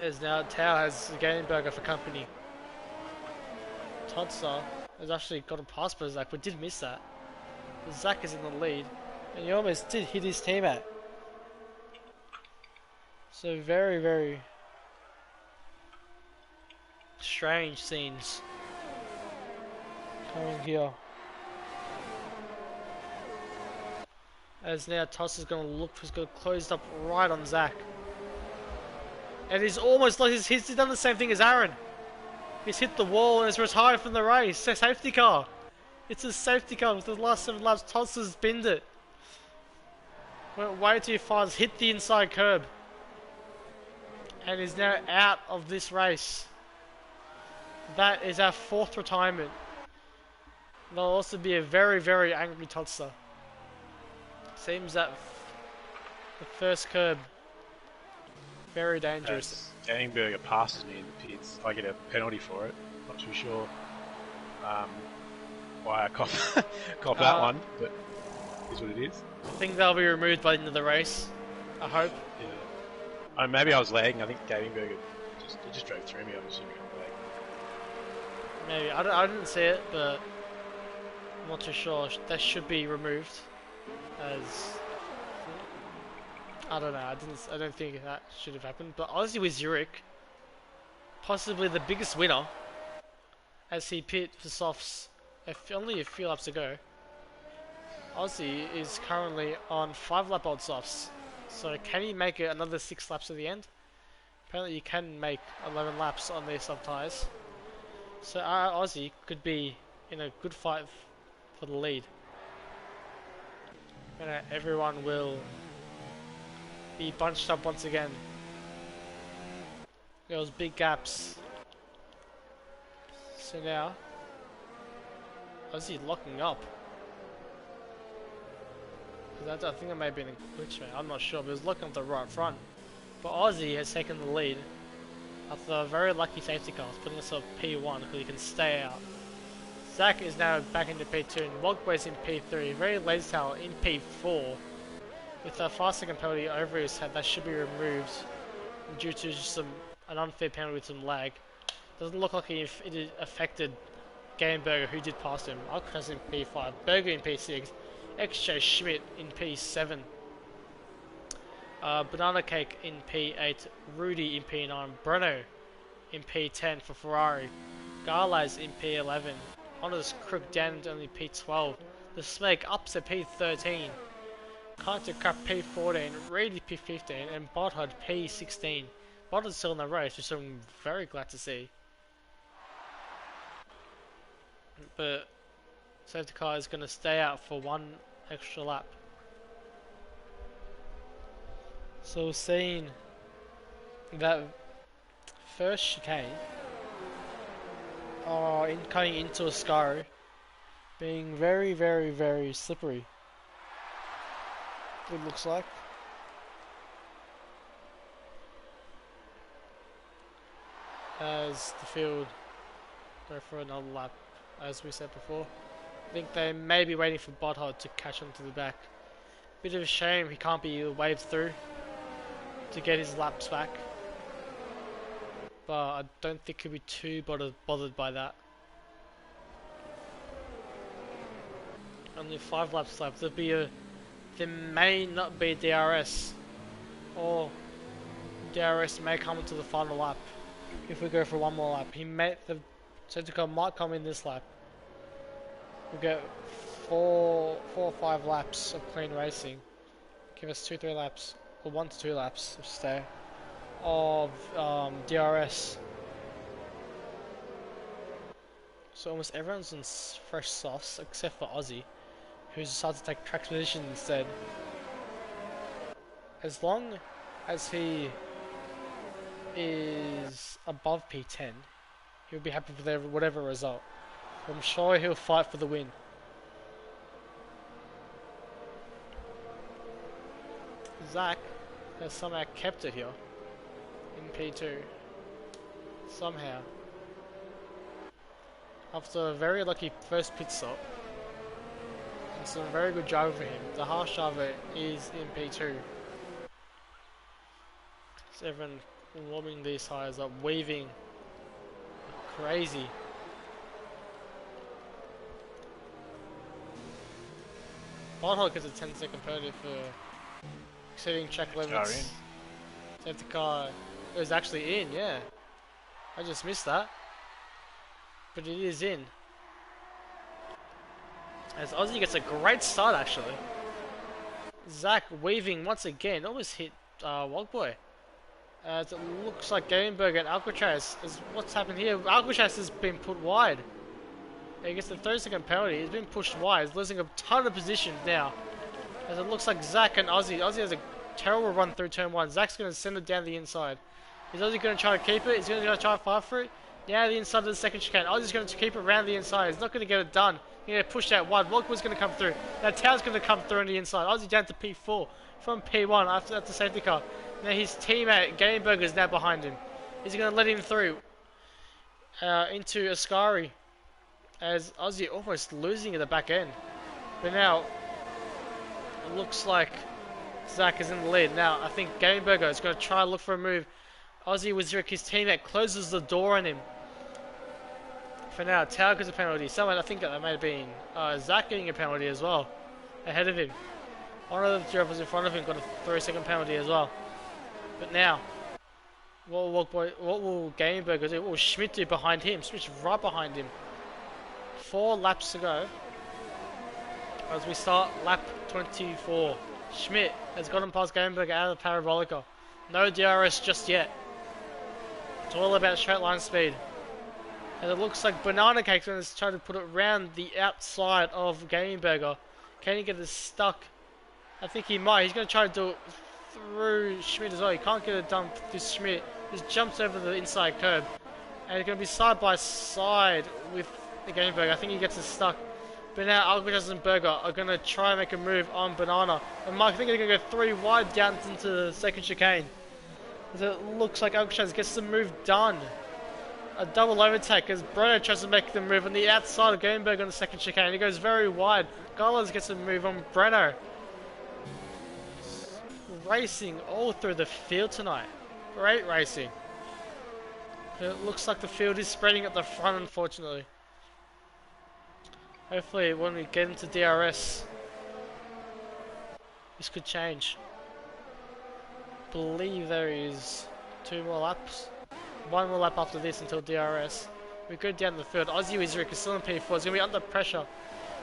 As now Tau has Gainberger for company. Todster has actually got a pass by Zach, but did miss that. Zach is in the lead, and he almost did hit his teammate. So very, very strange scenes coming here. As now Toss is going to look, he's going to close up right on Zach. And he's almost like he's done the same thing as Aaron. He's hit the wall and is retired from the race. It's a safety car. It's a safety car with the last 7 laps. Toss has binned it. Went way too far, hit the inside curb. And is now out of this race. That is our 4th retirement. There'll also be a very, very angry Todster. Seems that the first curb, very dangerous. Gainberger passes me in the pits. I get a penalty for it. Not too sure why I cop that one, but it is what it is. I think they'll be removed by the end of the race. I hope. Yeah. Maybe I was lagging. I think Gainberger just drove through me. I'm assuming I'm lagging. Maybe I didn't see it, but I'm not too sure. That should be removed. As I don't know, I don't think that should have happened. But Aussie with Zurich, possibly the biggest winner, as he pit for softs only a few laps ago. Aussie is currently on 5 lap old softs, so can he make it another 6 laps at the end? Apparently you can make 11 laps on these soft tyres, so our Aussie could be in a good fight for the lead. Everyone will be bunched up once again. There was big gaps. So now Ozzy locking up. I think it may have been a glitch, man. I'm not sure, but it was looking at the right front. But Aussie has taken the lead after a very lucky safety car, putting us up P1 because he can stay out. Zach is now back into P2 and Wogboy's in P3. Very lazy tail in P4 with a 5-second penalty over his head that should be removed due to just an unfair penalty with some lag. Doesn't look like it affected Gameberger, who did pass him. Alcatraz in P5, Berger in P6, XJ Schmidt in P7, Banana Cake in P8, Rudy in P9, Breno in P10 for Ferrari, Garlaz in P11, Honors Crook down to only P12, the Smeg ups to P13, Counter Crap P14, Reedy P15, and Bothard P16. Bothard's still in the race, which I'm very glad to see. But safety car is going to stay out for one extra lap. So we're seeing that first chicane cutting into a Ascari being very, very, very slippery. It looks like. As the field go for another lap, as we said before. I think they may be waiting for Bothard to catch on to the back. Bit of a shame he can't be waved through to get his laps back. But I don't think he'll be too bothered by that. Only 5 laps left. There may not be DRS, or DRS may come into the final lap if we go for one more lap. The safety car might come in this lap. We'll get 4 or 5 laps of clean racing. Give us 2-3 laps, or 1 to 2 laps of stay of DRS. So almost everyone's in fresh sauce except for Aussie, who's decided to take track position instead. As long as he is above P10, he'll be happy with whatever result. I'm sure he'll fight for the win. Zach has somehow kept it here in P2. Somehow. After a very lucky first pit stop. And some very good driver for him. The harsh driver is in P2. So everyone warming these tires up, weaving crazy. Bothard gets a 10-second penalty for exceeding track limits. Safety car, it was actually in, yeah. I just missed that. But it is in. As Aussie gets a great start actually. Zach weaving once again, almost hit Wogboy. As it looks like Gameberg and Alcatraz is what's happened here. Alcatraz has been put wide. He gets the 30-second penalty. He's been pushed wide. He's losing a ton of position now. As it looks like Zach and Aussie. Aussie has a terrible run through turn 1. Zach's going to send it down the inside. Is Aussie going to try to keep it? He's going to try to fight for it. Now the inside of the second chicane. Aussie's going to keep it around the inside. He's not going to get it done. He's going to push that wide. Wogboy's going to come through. Now Tao's going to come through on the inside. Aussie down to P4 from P1 after the safety car. Now his teammate Gameberger is now behind him. Is he going to let him through into Ascari? As Aussie almost losing at the back end. But now it looks like Zach is in the lead. Now I think Gameberger is going to try to look for a move. Aussie with Zurich, his teammate drivers the door on him. For now, Tao gets a penalty. Someone, I think that may have been Zach getting a penalty as well. Ahead of him. One of the drivers in front of him got a 3-second penalty as well. But now, what will Gameberger do? What will Schmidt do behind him? Schmidt's right behind him. 4 laps to go. As we start lap 24. Schmidt has gotten past Gameberger out of the Parabolica. No DRS just yet. It's all about straight line speed. And it looks like Banana Cake's going to try to put it around the outside of Gameberger. Can he get it stuck? I think he might. He's going to try to do it through Schmidt as well. He can't get it done through Schmidt. Just jumps over the inside curb. And it's going to be side by side with the Gameberger. I think he gets it stuck. But now Alcatraz and Burger are going to try and make a move on Banana. And Mike, I think they're going to go 3 wide down into the second chicane. As it looks like Alcatraz gets the move done. A double overtake as Breno tries to make the move on the outside of Gameberg on the second chicane. He goes very wide. Garland gets a move on Breno. Racing all through the field tonight. Great racing. It looks like the field is spreading at the front, unfortunately. Hopefully when we get into DRS, this could change. Believe there is 2 more laps. 1 more lap after this until DRS. We go down the field. Aussie Wizard is still in P4. It's going to be under pressure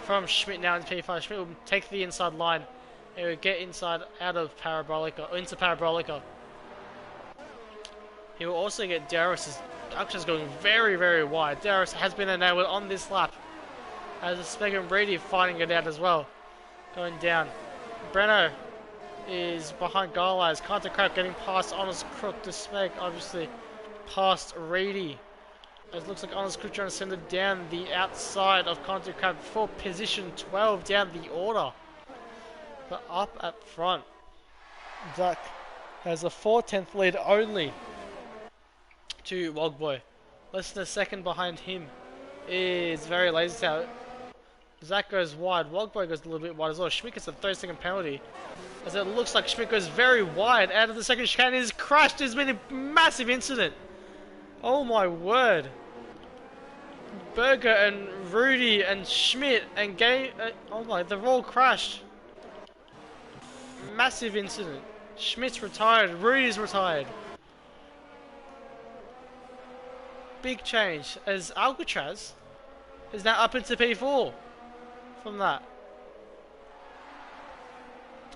from Schmidt now in P5. Schmidt will take the inside line. He will get inside out of Parabolica, or into Parabolica. He will also get DRS. As Alcatraz going very, very wide. DRS has been enabled on this lap. As Speg and Brady fighting it out as well. Going down. Breno is behind Garlize. Can't Crab getting past Honest Crook to Speg, obviously. Past Reedy. It looks like Honest Crook trying to send it down the outside of Conte Crab for position 12 down the order. But up at front, Zach has a 4/10 lead only to Wogboy. Less than a second behind him is Very Lazy Tower. Zach goes wide, Wogboy goes a little bit wide as well. Schmidt gets a 30-second penalty. As it looks like Schmidt goes very wide out of the second chicane. He's crashed. There's been a massive incident. Oh my word. Berger and Rudy and Schmidt and oh my, they've all crashed. Massive incident. Schmidt's retired. Rudy's retired. Big change as Alcatraz is now up into P4 from that.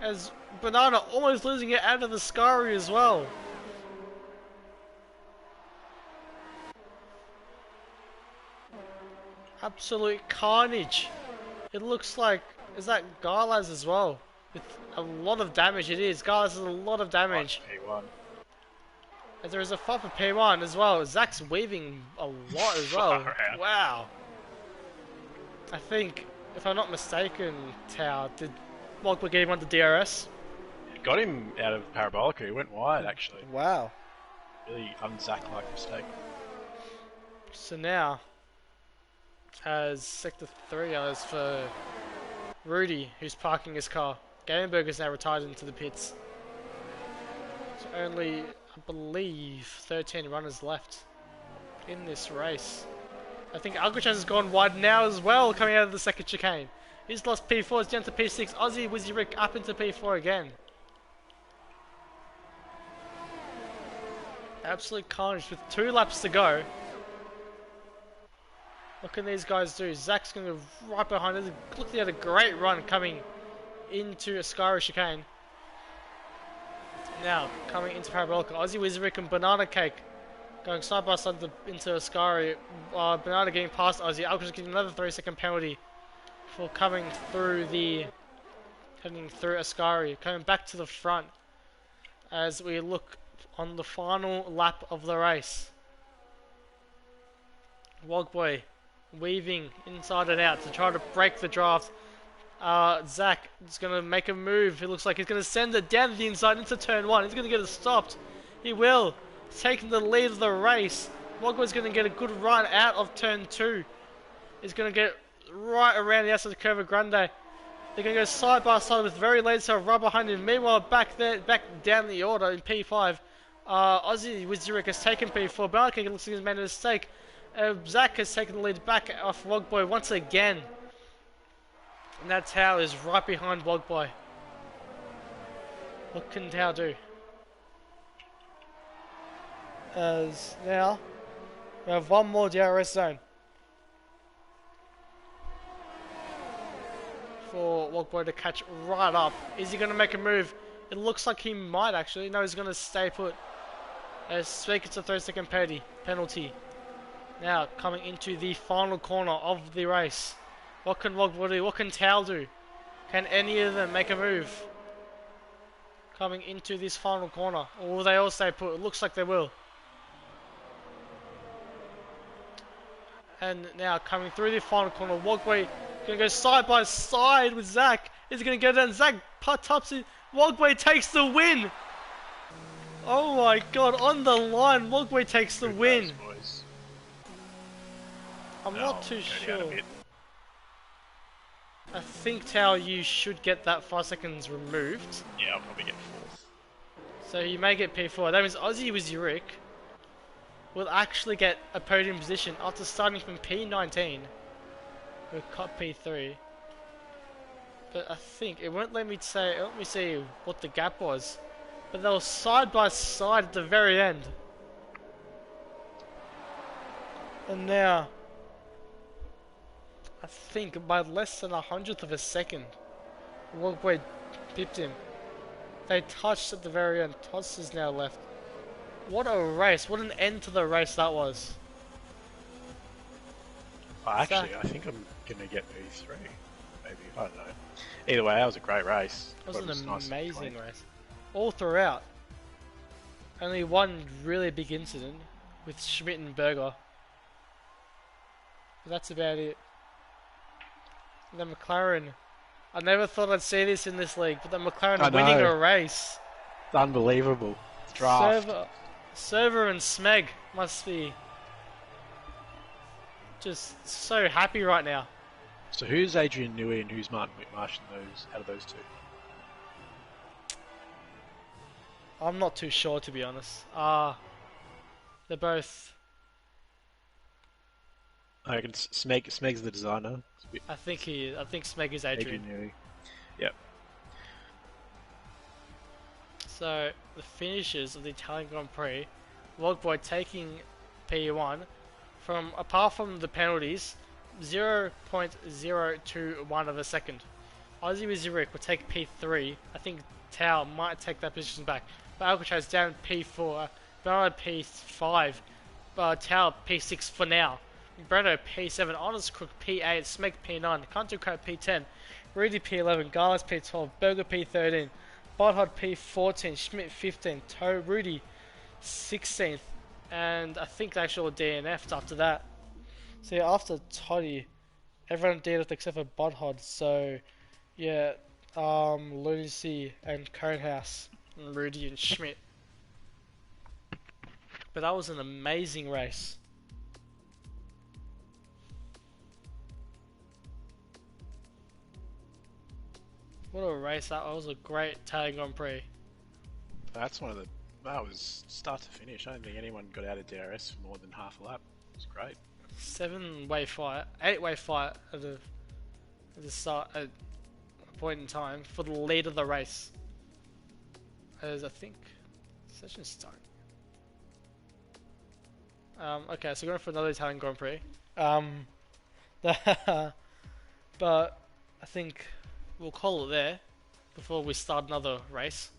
As Banana almost losing it out of the Scary as well. Absolute carnage. It looks like, is that Garlaz as well? With a lot of damage. It is. Garlaz has a lot of damage. P1. As there is a fight for P1 as well. Zach's weaving a lot as well. Wow. I think, if I'm not mistaken, Tao, did Wogboy get him on the DRS? Got him out of Parabolica. He went wide, actually. Wow. Really un-Zach-like mistake. So now, as Sector 3 goes for Rudy, who's parking his car. Galenberg is now retired into the pits. So only, I believe, 13 runners left in this race. I think Alcatraz has gone wide now as well, coming out of the second chicane. He's lost P4, it's down to P6. Aussie Wizzy Rick up into P4 again. Absolute carnage with 2 laps to go. What can these guys do? Zach's going to go right behind us. Looking at a great run coming into Ascari chicane. Now, coming into Parabolica. Aussie Wizard and Banana Cake going side by side into Ascari. Banana getting past Aussie. Alcatraz getting another 3-second penalty for coming through Ascari. Coming back to the front as we look on the final lap of the race. Wogboy weaving inside and out to try to break the draft. Zach is going to make a move. It looks like he's going to send it down the inside into turn 1. He's going to get it stopped. He will. He's taking the lead of the race. Wogboy's going to get a good run out of turn 2. He's going to get right around the outside of Curva Grande. They're going to go side by side with Very Late Cell right behind him. Meanwhile, back down the order in P5, Aussie Wizard has taken P4. Balkan looks like he's made a mistake. Zach has taken the lead back off Wogboy once again. And that Tao is right behind Wogboy. What can Tao do? As now, we have one more DRS zone for Wogboy to catch right up. Is he going to make a move? It looks like he might actually. No, he's going to stay put. As Speak, it's a 3-second penalty. Now, coming into the final corner of the race. What can Wogboy do? What can Tao do? Can any of them make a move? Coming into this final corner. Or will they all stay put? It looks like they will. And now, coming through the final corner, Wogboy Gonna go side by side with Zach. Is he gonna go down? Zach tops it. Wogway takes the win. Oh my god, on the line, Wogway takes the win. Boys. I'm not too sure. Bit. I think, Tao, you should get that 5 seconds removed. Yeah, I'll probably get 4th. So you may get P4. That means Aussie with Yurik will actually get a podium position after starting from P19. We'll cut P3. But I think it won't let me say. Let me see what the gap was. But they were side by side at the very end. And now, I think by less than 100th of a second, Wogway pipped him. They touched at the very end. Toss is now left. What a race! What an end to the race that was. Oh, actually, I think I'm gonna get P3. Maybe, I don't know. Either way, that was a great race. It was an nice amazing race. All throughout. Only one really big incident with Schmidt and Berger. But that's about it. The McLaren. I never thought I'd see this in this league, but the McLaren are winning a race. It's unbelievable. Draft. Server and Smeg must be just so happy right now. So who's Adrian Newey and who's Martin Whitmarsh in those, out of those two? I'm not too sure, to be honest. They're both. I reckon Smeg's the designer. I think Smeg is Adrian. Newey. Yep. So the finishes of the Italian Grand Prix, Wogboy taking P1 from, apart from the penalties, 0.021 of a second. Aussie with Zurich will take P3. I think Tao might take that position back. But Alcatraz down P4, Bernardo P5, Tao P6 for now. Brando P7, Honors Crook P8, Smeg P9, Country Crab P10, Rudy P11, Garlis P12, Berger P13, Bodhod P14, Schmidt 15, Toe Rudy 16th, and I think they actually all DNF'd after that. So yeah, after Toddy, everyone DNF'd except for Bodhod, so yeah, Lunacy and Conehouse, and Rudy and Schmidt. But that was an amazing race. What a race, that was a great Italian Grand Prix. That was start to finish. I don't think anyone got out of DRS for more than half a lap. It was great. 7-way fight, 8-way fight at the start, at a point in time for the lead of the race. As I think session's starting. Okay, so going for another Italian Grand Prix. But I think we'll call it there before we start another race.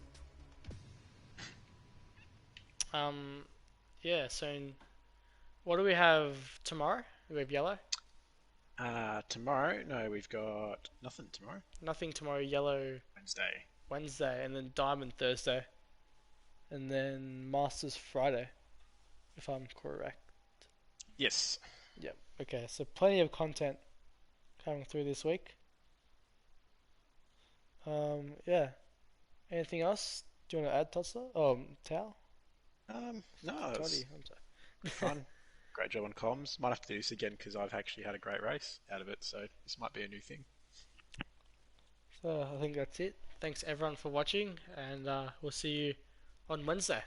Yeah, so what do we have tomorrow? Do we have yellow? Tomorrow? No, we've got nothing tomorrow. Nothing tomorrow, yellow Wednesday, and then Diamond Thursday. And then Masters Friday, if I'm correct. Yes. Yep, okay, so plenty of content coming through this week. Yeah. Anything else? Do you want to add, Tossa? Tao? No, it was fun. Great job on comms. Might have to do this again because I've actually had a great race out of it, so this might be a new thing. So I think that's it. Thanks everyone for watching, and we'll see you on Wednesday.